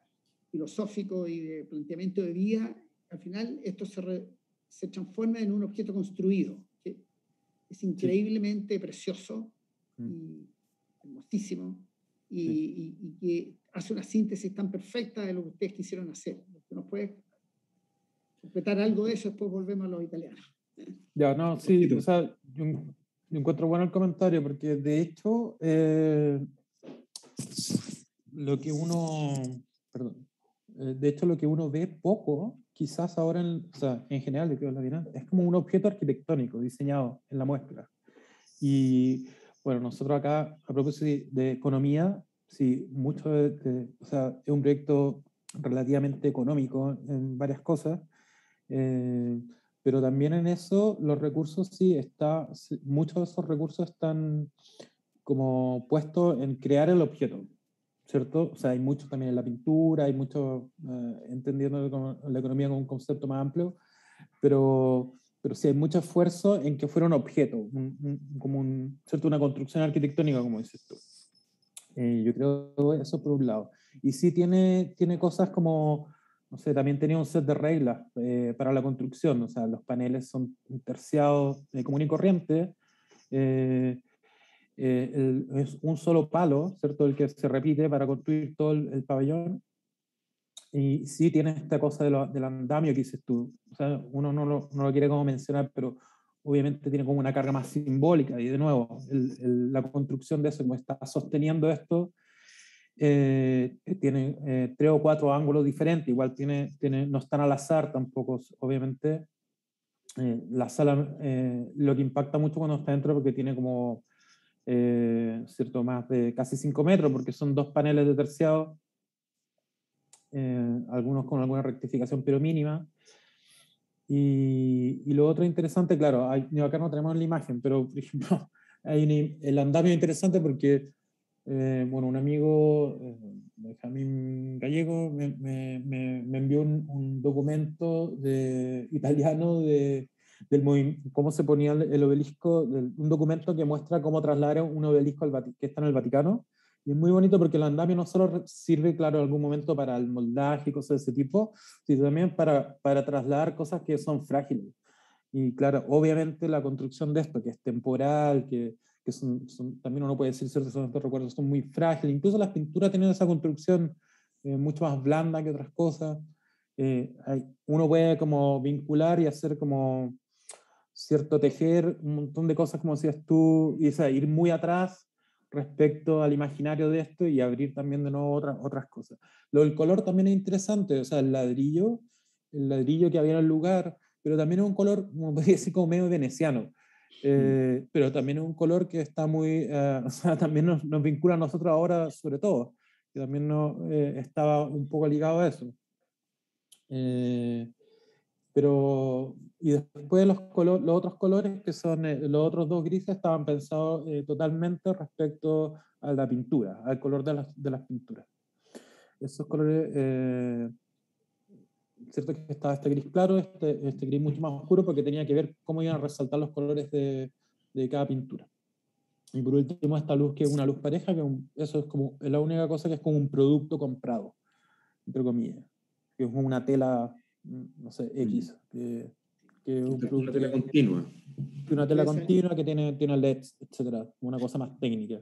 filosófico y de planteamiento de vida, al final esto se transforma en un objeto construido, que es increíblemente precioso y hermosísimo. y que hace una síntesis tan perfecta de lo que ustedes quisieron hacer. ¿Nos puede completar algo de eso? Después volvemos a los italianos. Ya, no, sí, o sea, yo encuentro bueno el comentario, porque de hecho, lo que uno, perdón, de hecho lo que uno ve poco, quizás ahora, o sea, en general, yo creo, es como un objeto arquitectónico diseñado en la muestra. Y bueno, nosotros acá, a propósito de economía, sí, mucho o sea, es un proyecto relativamente económico en varias cosas, pero también en eso los recursos muchos de esos recursos están como puestos en crear el objeto, ¿cierto? O sea, hay mucho también en la pintura, hay mucho entendiendo la economía como un concepto más amplio, pero sí hay mucho esfuerzo en que fuera un objeto, ¿cierto? Una construcción arquitectónica, como dices tú. Yo creo eso por un lado. Y sí tiene cosas como, no sé, también tenía un set de reglas para la construcción, o sea, los paneles son terciados común y corriente, es un solo palo, ¿cierto? El que se repite para construir todo el pabellón. Y sí tiene esta cosa del andamio que dices tú. O sea, uno no lo quiere como mencionar, pero obviamente tiene como una carga más simbólica. Y de nuevo, la construcción de eso, como está sosteniendo esto, tiene 3 o 4 ángulos diferentes. Igual no están al azar tampoco, obviamente. La sala, lo que impacta mucho cuando está dentro, porque tiene como, cierto, más de casi 5 metros, porque son 2 paneles de terciado. Algunos con alguna rectificación pero mínima. Y lo otro interesante, claro, acá no tenemos la imagen, pero por ejemplo, el andamio interesante porque, bueno, un amigo, Benjamín Gallego, me envió un documento italiano cómo se ponía el obelisco, un documento que muestra cómo trasladar un obelisco que está en el Vaticano. Y es muy bonito porque el andamio no solo sirve, claro, en algún momento para el moldaje y cosas de ese tipo, sino también para trasladar cosas que son frágiles. Y claro, obviamente la construcción de esto, que es temporal, que también uno puede decir, ciertos estos recuerdos son muy frágiles, incluso las pinturas tienen esa construcción mucho más blanda que otras cosas. Uno puede como vincular y hacer como cierto tejer un montón de cosas, como decías tú, y o sea, ir muy atrás respecto al imaginario de esto y abrir también de nuevo otras cosas. Lo del color también es interesante, o sea, el ladrillo que había en el lugar, pero también es un color, como podría decir, como medio veneciano. Pero también es un color que está muy, o sea, también nos vincula a nosotros ahora, sobre todo, que también estaba un poco ligado a eso. Pero, y después los otros colores, que son los otros 2 grises, estaban pensados totalmente respecto a la pintura, al color de las pinturas. Esos colores, cierto que estaba este gris claro, este gris mucho más oscuro, porque tenía que ver cómo iban a resaltar los colores de cada pintura. Y por último, esta luz, que es una luz pareja, eso es como la única cosa que es como un producto comprado, entre comillas, que es una tela, no sé, X, que es un producto, una tela continua. Una tela continua que tiene LEDs, etcétera, una cosa más técnica.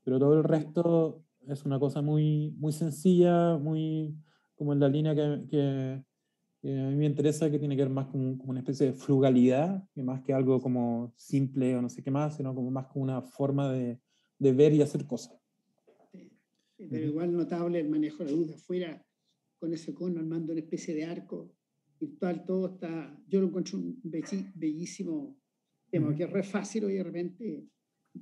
Pero todo el resto es una cosa muy, muy sencilla, muy como en la línea que a mí me interesa, que tiene que ver más con una especie de frugalidad, que más que algo como simple o no sé qué más, sino como más como una forma de ver y hacer cosas. Sí, pero igual notable el manejo de la luz de afuera, con ese cono armando una especie de arco virtual, todo está, yo lo encuentro un bellísimo tema, que es re fácil hoy de repente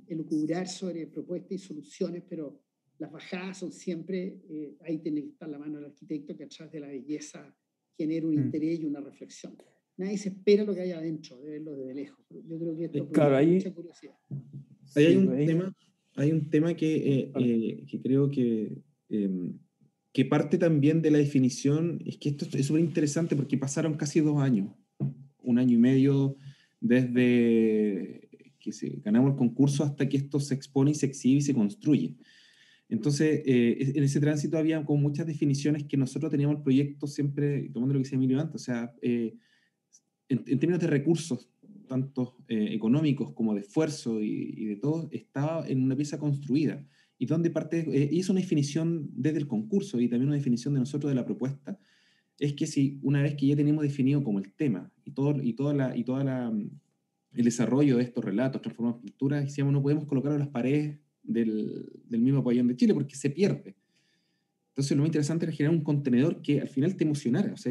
elucubrar sobre propuestas y soluciones, pero las bajadas son siempre, ahí tiene que estar la mano del arquitecto, que atrás de la belleza genera un interés y una reflexión. Nadie se espera lo que hay adentro, de verlo desde lejos. Yo creo que esto claro, mucha curiosidad. Ahí hay un tema que creo que parte también de la definición, es que esto es súper interesante porque pasaron casi 2 años, 1 año y medio desde que ganamos el concurso hasta que esto se expone y se exhibe y se construye. Entonces, en ese tránsito había como muchas definiciones que nosotros teníamos el proyecto siempre, tomando lo que decía Emilio antes, o sea, en términos de recursos, tanto económicos como de esfuerzo y de todo, estaba en una pieza construida. y donde parte, hizo una definición desde el concurso y también una definición de nosotros de la propuesta, es que si una vez que ya tenemos definido como el tema y el desarrollo de estos relatos transformados en pinturas, decíamos, no podemos colocarlo en las paredes del mismo pabellón de Chile porque se pierde. Entonces lo muy interesante era generar un contenedor que al final te emocionara. O sea,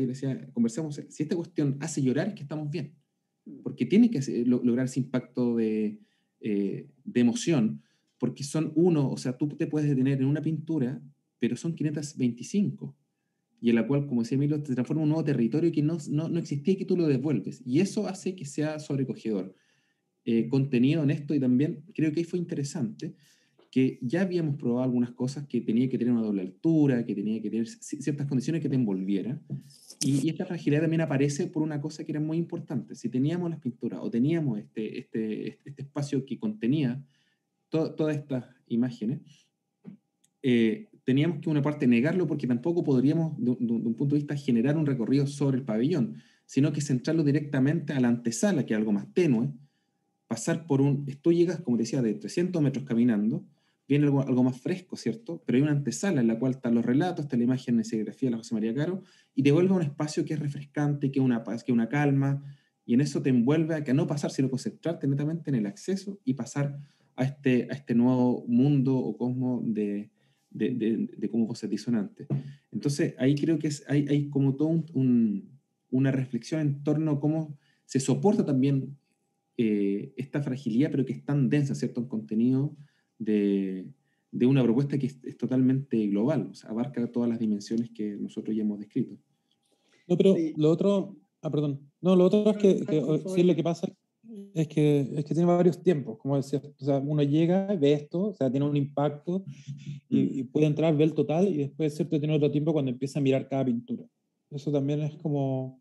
conversamos, si esta cuestión hace llorar es que estamos bien, porque tiene que lograr ese impacto de emoción, porque son o sea, tú te puedes detener en una pintura, pero son 525, y en la cual, como decía Emilio, te transforma en un nuevo territorio que no existía y que tú lo devuelves. Y eso hace que sea sobrecogedor. Contenido en esto, y también creo que ahí fue interesante que ya habíamos probado algunas cosas que tenía que tener una doble altura, que tenía que tener ciertas condiciones que te envolviera. Y esta fragilidad también aparece por una cosa que era muy importante. Si teníamos las pinturas o teníamos este espacio que contenía todas estas imágenes, teníamos que una parte negarlo porque tampoco podríamos, de un punto de vista, generar un recorrido sobre el pabellón, sino que centrarlo directamente a la antesala, que es algo más tenue, pasar por tú llegas, como te decía, de 300 metros caminando, viene algo más fresco, ¿cierto? Pero hay una antesala en la cual están los relatos, está la imagen de serigrafía de la José María Caro, y te vuelve a un espacio que es refrescante, que es una paz, que es una calma, y en eso te envuelve a que no pasar, sino concentrarte netamente en el acceso y pasar a este nuevo mundo o cosmos de cómo vos disonante. Entonces, ahí creo que hay como toda una reflexión en torno a cómo se soporta también esta fragilidad, pero que es tan densa, ¿cierto? Un contenido de una propuesta que es totalmente global, o sea, abarca todas las dimensiones que nosotros ya hemos descrito. No, pero Sí. lo otro, perdón. No, lo otro es que sí, lo que pasa es que tiene varios tiempos, como decía. O sea, uno llega, ve esto, o sea, tiene un impacto y puede entrar, ver el total y después, ¿cierto?, tiene otro tiempo cuando empieza a mirar cada pintura. Eso también es como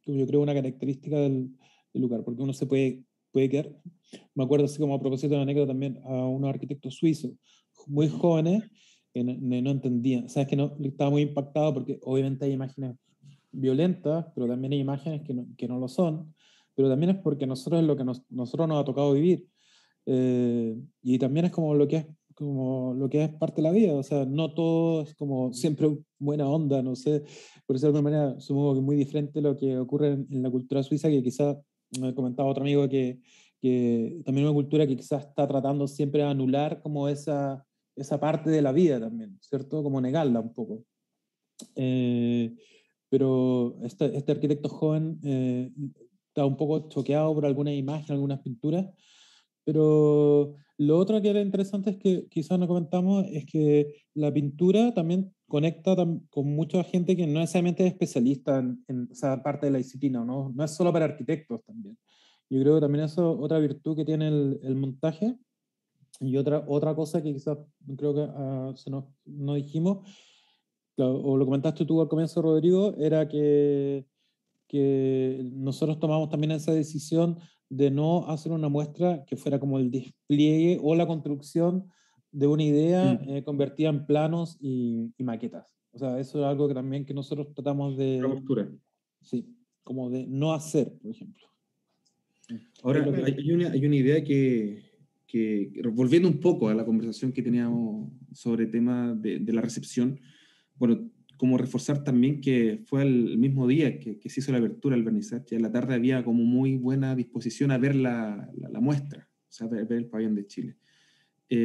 yo creo, una característica del lugar, porque uno se puede quedar. Me acuerdo, así como a propósito de una anécdota también, a unos arquitectos suizos muy jóvenes que no entendían. O sea, es que no, estaba muy impactado porque obviamente hay imágenes violentas, pero también hay imágenes que no lo son, pero también es porque nosotros es lo que nosotros nos ha tocado vivir. Y también es como lo que es parte de la vida, o sea, no todo es como siempre buena onda, no sé, por eso de alguna manera supongo que es muy diferente lo que ocurre en la cultura suiza, que quizás me comentaba otro amigo que también una cultura que quizás está tratando siempre de anular como esa parte de la vida también, ¿cierto? Como negarla un poco. Pero este arquitecto joven está un poco choqueado por algunas imágenes, algunas pinturas, pero lo otro que era interesante es que quizás no comentamos es que la pintura también conecta con mucha gente que no necesariamente es especialista en esa parte de la disciplina, ¿no? No es solo para arquitectos también. Yo creo que también eso es otra virtud que tiene el montaje. Y otra cosa que quizás creo que no dijimos, o lo comentaste tú al comienzo, Rodrigo, era que nosotros tomamos también esa decisión de no hacer una muestra que fuera como el despliegue o la construcción de una idea convertida en planos y maquetas. O sea, eso es algo que también que nosotros tratamos La postura. sí, como de no hacer, por ejemplo. Ahora, hay una idea que, volviendo un poco a la conversación que teníamos sobre el tema de la recepción, bueno, como reforzar también que fue el mismo día que se hizo la apertura al vernissage, en la tarde había como muy buena disposición a ver la muestra, o sea, ver el pabellón de Chile,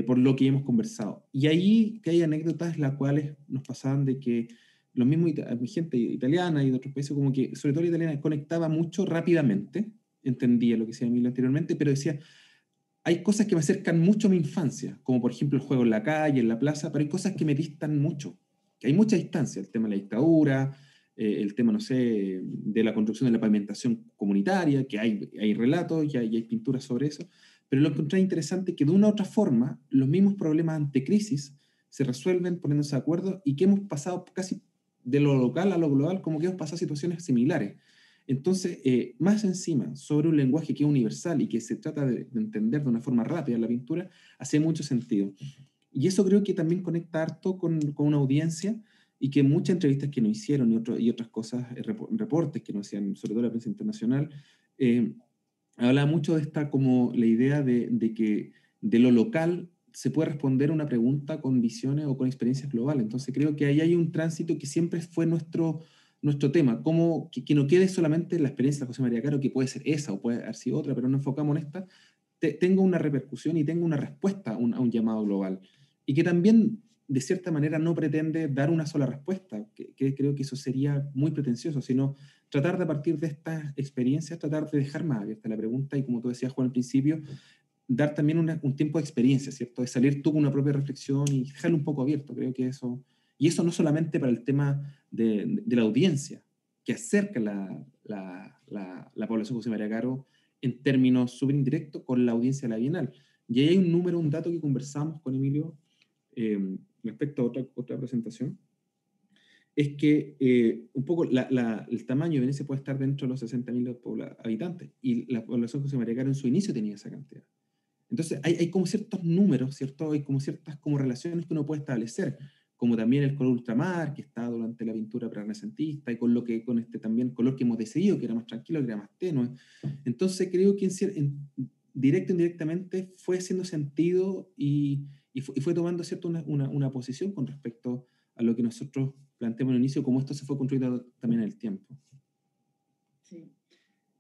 por lo que hemos conversado. Y ahí que hay anécdotas las cuales nos pasaban de que los mismos gente italiana y de otros países, como que, sobre todo la italiana, conectaba mucho rápidamente, entendía lo que decía Emilio anteriormente, pero decía, hay cosas que me acercan mucho a mi infancia, como por ejemplo el juego en la calle, en la plaza, pero hay cosas que me distan mucho, que hay mucha distancia, el tema de la dictadura, el tema, no sé, de la construcción de la pavimentación comunitaria, que hay relatos y hay pinturas sobre eso, pero lo encontré interesante que de una u otra forma los mismos problemas ante crisis se resuelven poniéndose de acuerdo y que hemos pasado casi de lo local a lo global, como que hemos pasado situaciones similares. Entonces, más encima, sobre un lenguaje que es universal y que se trata de entender de una forma rápida la pintura, hace mucho sentido. Y eso creo que también conecta harto con una audiencia y que muchas entrevistas que nos hicieron y otras cosas, reportes que nos hacían, sobre todo la prensa internacional, hablaba mucho de esta como la idea de que de lo local se puede responder una pregunta con visiones o con experiencias globales. Entonces creo que ahí hay un tránsito que siempre fue nuestro tema, como que no quede solamente la experiencia de José María Caro, que puede ser esa o puede haber sido otra, pero no enfocamos en esta, tengo una repercusión y tengo una respuesta a un llamado global. Y que también, de cierta manera, no pretende dar una sola respuesta, que creo que eso sería muy pretencioso, sino tratar de, a partir de estas experiencias, tratar de dejar más abierta la pregunta y, como tú decías, Juan, al principio, dar también un tiempo de experiencia, ¿cierto? De salir tú con una propia reflexión y dejarlo un poco abierto. Creo que eso... Y eso no solamente para el tema de la audiencia, que acerca la población José María Caro en términos súper indirectos con la audiencia de la Bienal. Y ahí hay un dato que conversamos con Emilio respecto a otra presentación, es que un poco el tamaño de Venecia puede estar dentro de los 60.000 habitantes, y la población José María Caro en su inicio tenía esa cantidad. Entonces hay como ciertos números, ¿cierto? Hay como ciertas como relaciones que uno puede establecer, como también el color ultramar, que está durante la pintura prerrenacentista, y con este también color que hemos decidido, que era más tranquilo, que era más tenue. Entonces creo que directo o indirectamente fue haciendo sentido y fue tomando, ¿cierto?, una posición con respecto a lo que nosotros planteamos en el inicio, cómo esto se fue construyendo también en el tiempo. Sí.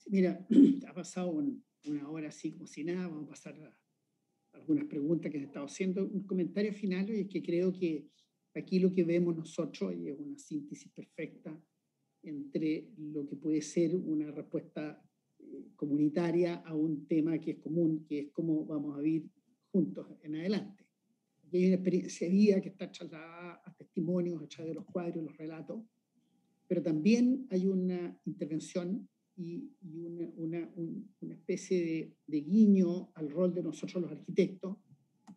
Mira, ha pasado una hora así como si nada. Vamos a pasar a algunas preguntas que he estado haciendo. Un comentario final, y es que creo que aquí lo que vemos nosotros y es una síntesis perfecta entre lo que puede ser una respuesta comunitaria a un tema que es común, que es cómo vamos a vivir juntos en adelante. Aquí hay una experiencia de vida que está trasladada a testimonios a través de los cuadros, los relatos, pero también hay una intervención y una especie de guiño al rol de nosotros los arquitectos,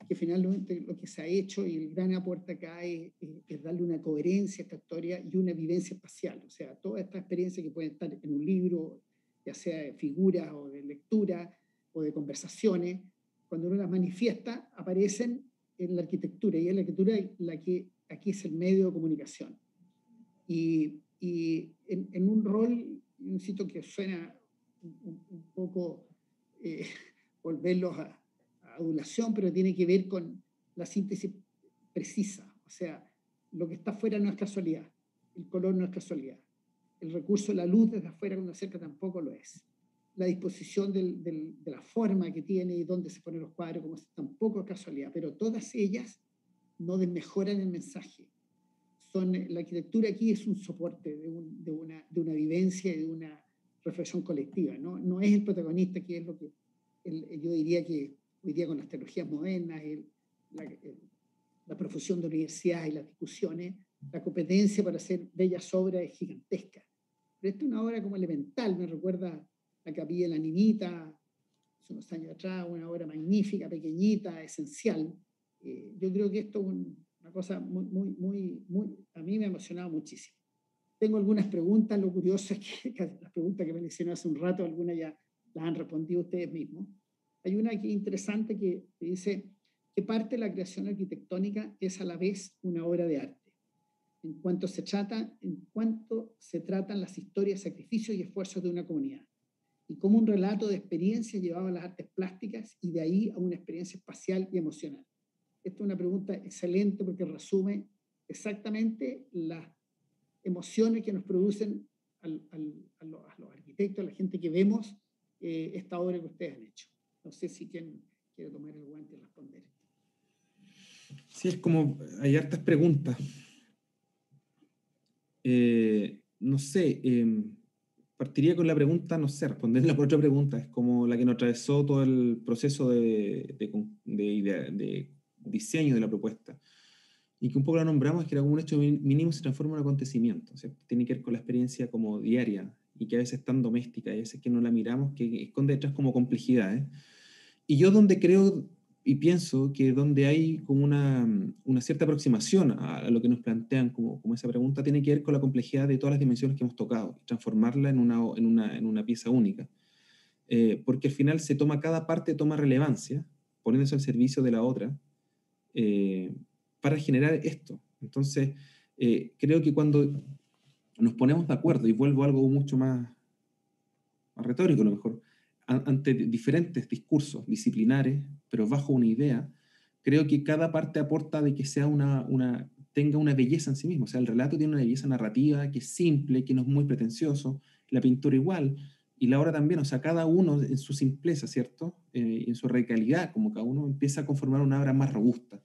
que finalmente lo que se ha hecho y el gran aporte acá es darle una coherencia a esta historia y una vivencia espacial. O sea, toda esta experiencia que puede estar en un libro, ya sea de figuras o de lectura o de conversaciones, cuando uno las manifiesta, aparecen en la arquitectura, y es la arquitectura la que aquí es el medio de comunicación. Y en un rol, insisto, que suena un poco volverlos a adulación, pero tiene que ver con la síntesis precisa. O sea, lo que está afuera no es casualidad, el color no es casualidad, el recurso de la luz desde afuera cuando acerca tampoco lo es, la disposición de la forma que tiene y dónde se ponen los cuadros como tampoco es casualidad, pero todas ellas no desmejoran el mensaje. La arquitectura aquí es un soporte de una vivencia y de una reflexión colectiva, no es el protagonista, que es lo que yo diría que hoy día con las tecnologías modernas, la profusión de universidades y las discusiones, la competencia para hacer bellas obras es gigantesca. Pero esta es una obra como elemental, me recuerda la Capilla de la Niñita, hace unos años atrás, una obra magnífica, pequeñita, esencial. Yo creo que esto es una cosa muy, a mí me ha emocionado muchísimo. Tengo algunas preguntas, lo curioso es que las preguntas que me mencioné hace un rato, algunas ya las han respondido ustedes mismos. Hay una que es interesante que dice que parte de la creación arquitectónica es a la vez una obra de arte, en cuanto se tratan las historias, sacrificios y esfuerzos de una comunidad, y como un relato de experiencias llevado a las artes plásticas y de ahí a una experiencia espacial y emocional. Esta es una pregunta excelente porque resume exactamente las emociones que nos producen a los arquitectos, a la gente que vemos esta obra que ustedes han hecho. No sé si quién quiere tomar el guante y responder. Sí, es como, hay hartas preguntas. No sé, partiría con la pregunta, no sé, responderla por otra pregunta. Es como la que nos atravesó todo el proceso de diseño de la propuesta. Y que un poco la nombramos, es que algún hecho mínimo se transforma en un acontecimiento, ¿cierto? Tiene que ver con la experiencia como diaria, y que a veces es tan doméstica, y a veces que no la miramos, que esconde detrás como complejidades. Y yo donde creo y pienso que donde hay como una cierta aproximación a lo que nos plantean como esa pregunta, tiene que ver con la complejidad de todas las dimensiones que hemos tocado, y transformarla en una pieza única. Porque al final cada parte toma relevancia, poniéndose al servicio de la otra, para generar esto. Entonces, creo que cuando nos ponemos de acuerdo, y vuelvo a algo mucho más retórico a lo mejor, ante diferentes discursos disciplinares, pero bajo una idea, creo que cada parte aporta de que sea tenga una belleza en sí mismo. O sea, el relato tiene una belleza narrativa que es simple, que no es muy pretencioso, la pintura igual, y la obra también. O sea, cada uno en su simpleza, ¿cierto? En su radicalidad, como cada uno empieza a conformar una obra más robusta.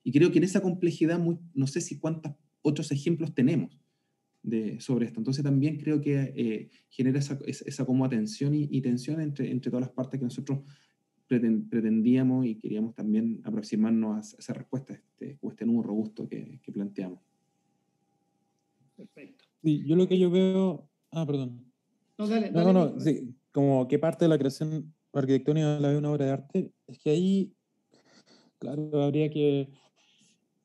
Y creo que en esa complejidad, no sé si cuántos otros ejemplos tenemos sobre esto. Entonces también creo que genera esa como atención y tensión entre todas las partes que nosotros pretendíamos y queríamos también aproximarnos a esa respuesta, este nudo robusto que planteamos. Perfecto. Sí, yo lo que yo veo... Ah, perdón. No, dale, No, sí, como que parte de la creación arquitectónica de la de una obra de arte, es que ahí, claro, habría que,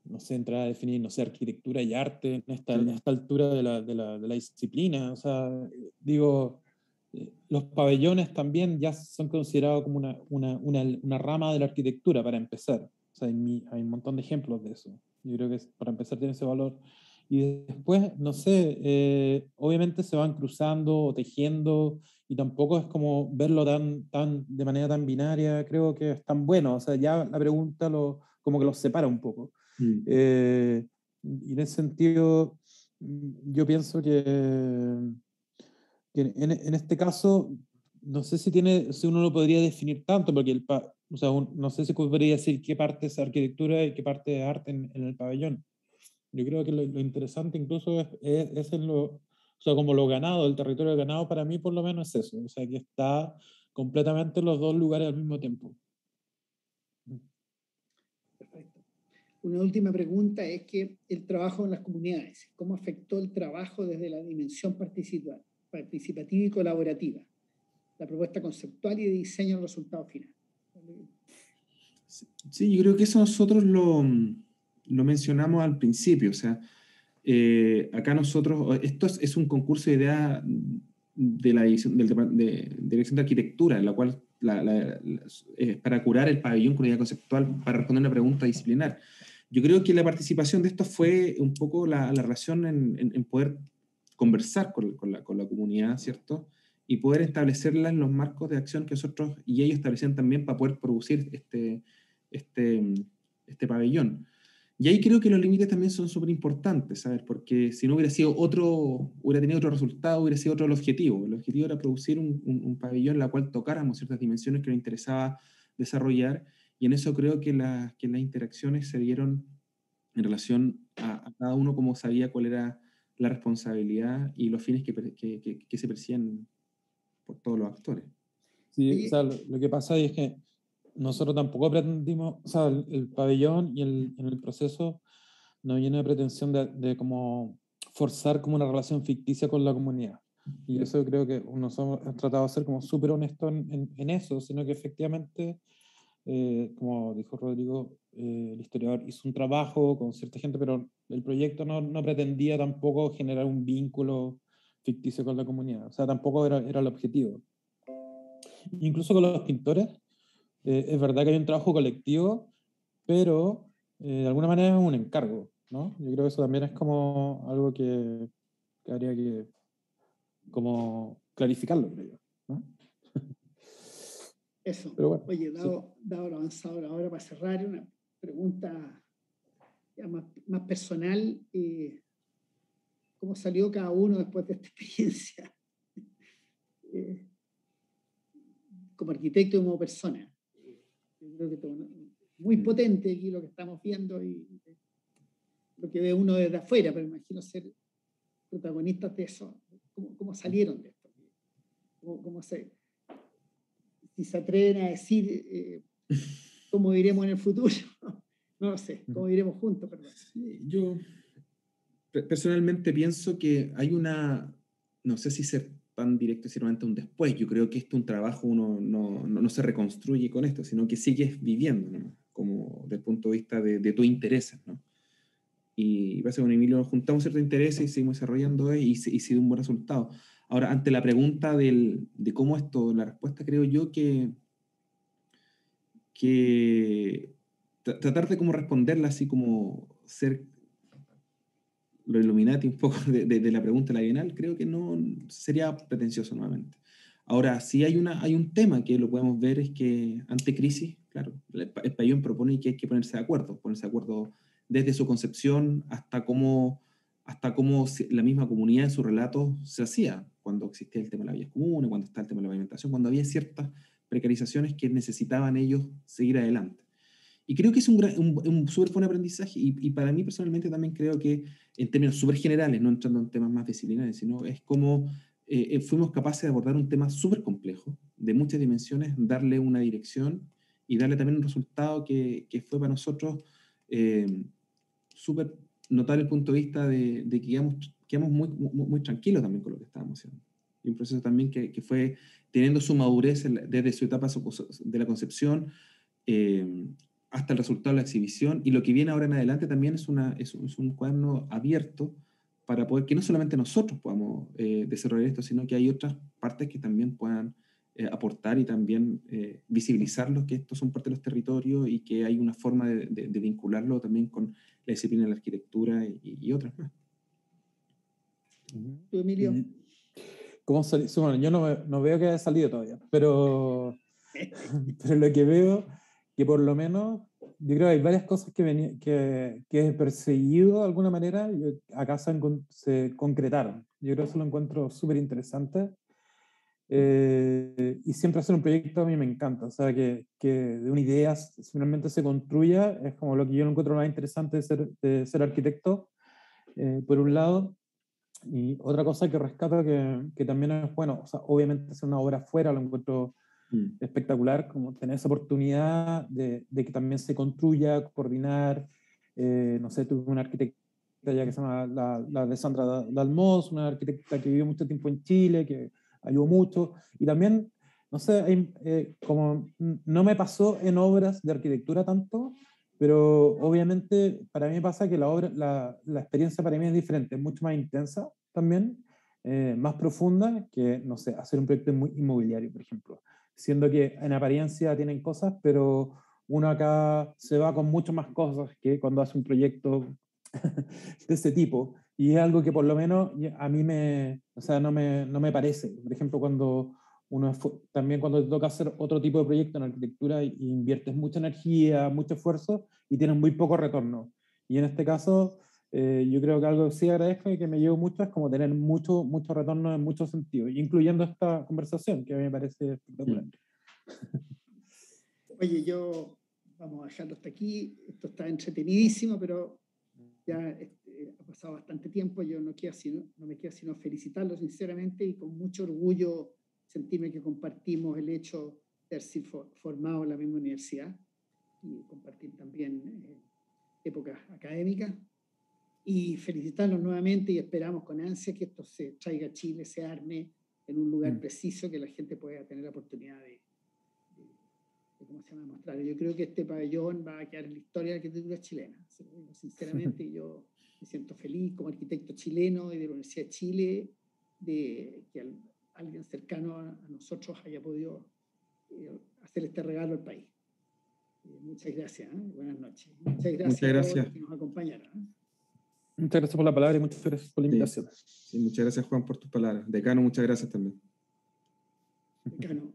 no sé, entrar a definir, no sé, arquitectura y arte en esta altura de la disciplina. O sea, digo, los pabellones también ya son considerados como una rama de la arquitectura, para empezar. O sea, hay un montón de ejemplos de eso. Yo creo que para empezar tiene ese valor. Y después, no sé, obviamente se van cruzando o tejiendo, y tampoco es como verlo de manera tan binaria, creo que es tan bueno. O sea, ya la pregunta como que los separa un poco. Y en ese sentido, yo pienso que en este caso, no sé si uno lo podría definir tanto, porque o sea, no sé si podría decir qué parte es arquitectura y qué parte es arte en el pabellón. Yo creo que lo interesante incluso es o sea, como lo ganado, el territorio ganado, para mí por lo menos es eso. O sea, que está completamente en los dos lugares al mismo tiempo. Perfecto. Una última pregunta es que el trabajo en las comunidades, ¿cómo afectó el trabajo desde la dimensión participativa y colaborativa? La propuesta conceptual y de diseño del resultado final. Sí, yo creo que eso nosotros lo mencionamos al principio. O sea, acá nosotros, esto es un concurso de ideas de la dirección de arquitectura, en la cual es para curar el pabellón con idea conceptual, para responder una pregunta disciplinar. Yo creo que la participación de esto fue un poco la relación en poder conversar con la comunidad, ¿cierto? Y poder establecerla en los marcos de acción que nosotros y ellos establecían también para poder producir este pabellón. Y ahí creo que los límites también son súper importantes, ¿sabes? Porque si no hubiera tenido otro resultado, hubiera sido otro el objetivo. El objetivo era producir un pabellón en la cual tocáramos ciertas dimensiones que nos interesaba desarrollar, y en eso creo que las interacciones se dieron en relación a cada uno, como sabía cuál era la responsabilidad y los fines que se persiguen por todos los actores. Sí, o sea, lo que pasa es que nosotros tampoco pretendimos, o sea, el pabellón y en el proceso no viene de pretensión de como forzar como una relación ficticia con la comunidad. Y eso creo que nosotros hemos tratado de ser como súper honestos en eso, sino que efectivamente, como dijo Rodrigo, el historiador hizo un trabajo con cierta gente, pero el proyecto no pretendía tampoco generar un vínculo ficticio con la comunidad. O sea, tampoco era el objetivo. Incluso con los pintores, es verdad que hay un trabajo colectivo, pero de alguna manera es un encargo, ¿no? Yo creo que eso también es como algo que habría que como clarificarlo, creo yo, ¿no? Eso. Pero bueno, oye, sí. dado lo avanzado ahora, para cerrar, una pregunta ya más personal. ¿Cómo salió cada uno después de esta experiencia? Como arquitecto y como persona. Yo creo que muy potente aquí lo que estamos viendo y lo que ve uno desde afuera, pero imagino ser protagonistas de eso. ¿Cómo salieron de esto? Si se atreven a decir cómo iremos en el futuro? No lo sé, cómo iremos juntos, perdón. Sí, yo personalmente pienso que hay no sé si ser tan directo, simplemente un después. Yo creo que esto es un trabajo, uno no se reconstruye con esto, sino que sigues viviendo, ¿no? Como desde el punto de vista de tus intereses, ¿no? Y pasa con Emilio, nos juntamos ciertos intereses y seguimos desarrollando y se dio un buen resultado. Ahora, ante la pregunta de cómo esto, la respuesta creo yo que tratar de cómo responderla así como ser lo Illuminati un poco de la pregunta de la Bienal, creo que no sería pretencioso nuevamente. Ahora, sí hay un tema que lo podemos ver, es que ante crisis, claro, El pabellón propone que hay que ponerse de acuerdo desde su concepción hasta cómo la misma comunidad en su relato se hacía, cuando existía el tema de las vías comunes, cuando está el tema de la pavimentación, cuando había ciertas precarizaciones que necesitaban ellos seguir adelante. Y creo que es un súper buen aprendizaje, y para mí personalmente también creo que en términos súper generales, no entrando en temas más disciplinares, sino es como fuimos capaces de abordar un tema súper complejo, de muchas dimensiones, darle una dirección y darle también un resultado que fue para nosotros súper notable el punto de vista de que quedamos muy tranquilos también con lo que estábamos haciendo. Y un proceso también que fue teniendo su madurez desde su etapa de la concepción hasta el resultado de la exhibición, y lo que viene ahora en adelante también es un cuaderno abierto para poder que no solamente nosotros podamos desarrollar esto, sino que hay otras partes que también puedan aportar y también visibilizarlos, que estos son parte de los territorios y que hay una forma de vincularlo también con la disciplina de la arquitectura y otras más. ¿Tú, Emilio? ¿Cómo salió? Bueno, yo no veo que haya salido todavía, pero lo que veo, que por lo menos, yo creo que hay varias cosas que he perseguido de alguna manera, y acá se concretaron. Yo creo que eso lo encuentro súper interesante. Y siempre hacer un proyecto a mí me encanta, o sea, que de una idea finalmente se construya, es como lo que yo encuentro más interesante de ser arquitecto, por un lado. Y otra cosa que rescato que también es bueno, o sea, obviamente hacer una obra afuera lo encuentro espectacular, como tener esa oportunidad de que también se construya, coordinar. No sé, tuve una arquitecta ya que se llama la Alessandra Dalmos, una arquitecta que vivió mucho tiempo en Chile, que ayudó mucho. Y también, no sé, como no me pasó en obras de arquitectura tanto, pero obviamente para mí pasa que la experiencia para mí es diferente, es mucho más intensa también, más profunda que, no sé, hacer un proyecto inmobiliario, por ejemplo. Siendo que en apariencia tienen cosas, pero uno acá se va con mucho más cosas que cuando hace un proyecto de ese tipo. Y es algo que por lo menos a mí o sea, no me parece. Por ejemplo, también cuando te toca hacer otro tipo de proyecto en arquitectura y inviertes mucha energía, mucho esfuerzo y tienes muy poco retorno. Y en este caso, yo creo que algo que sí agradezco y que me llevo mucho es como tener mucho retorno en muchos sentidos, incluyendo esta conversación, que a mí me parece espectacular. Oye, vamos a dejarlo hasta aquí. Esto está entretenidísimo, pero ya ha pasado bastante tiempo. Yo no me queda sino felicitarlo sinceramente y con mucho orgullo sentirme que compartimos el hecho de haber sido formado en la misma universidad y compartir también épocas académicas. Y felicitarlos nuevamente y esperamos con ansia que esto se traiga a Chile, se arme en un lugar preciso, que la gente pueda tener la oportunidad de ¿cómo se llama? Mostrar. Yo creo que este pabellón va a quedar en la historia de la arquitectura chilena. Sinceramente, yo me siento feliz como arquitecto chileno y de la Universidad de Chile de que alguien cercano a nosotros haya podido hacer este regalo al país. Muchas gracias. Buenas noches. Muchas gracias a todos los que nos acompañaron. Muchas gracias por la palabra y muchas gracias por la invitación. Sí, muchas gracias, Juan, por tus palabras. Decano, muchas gracias también. Decano.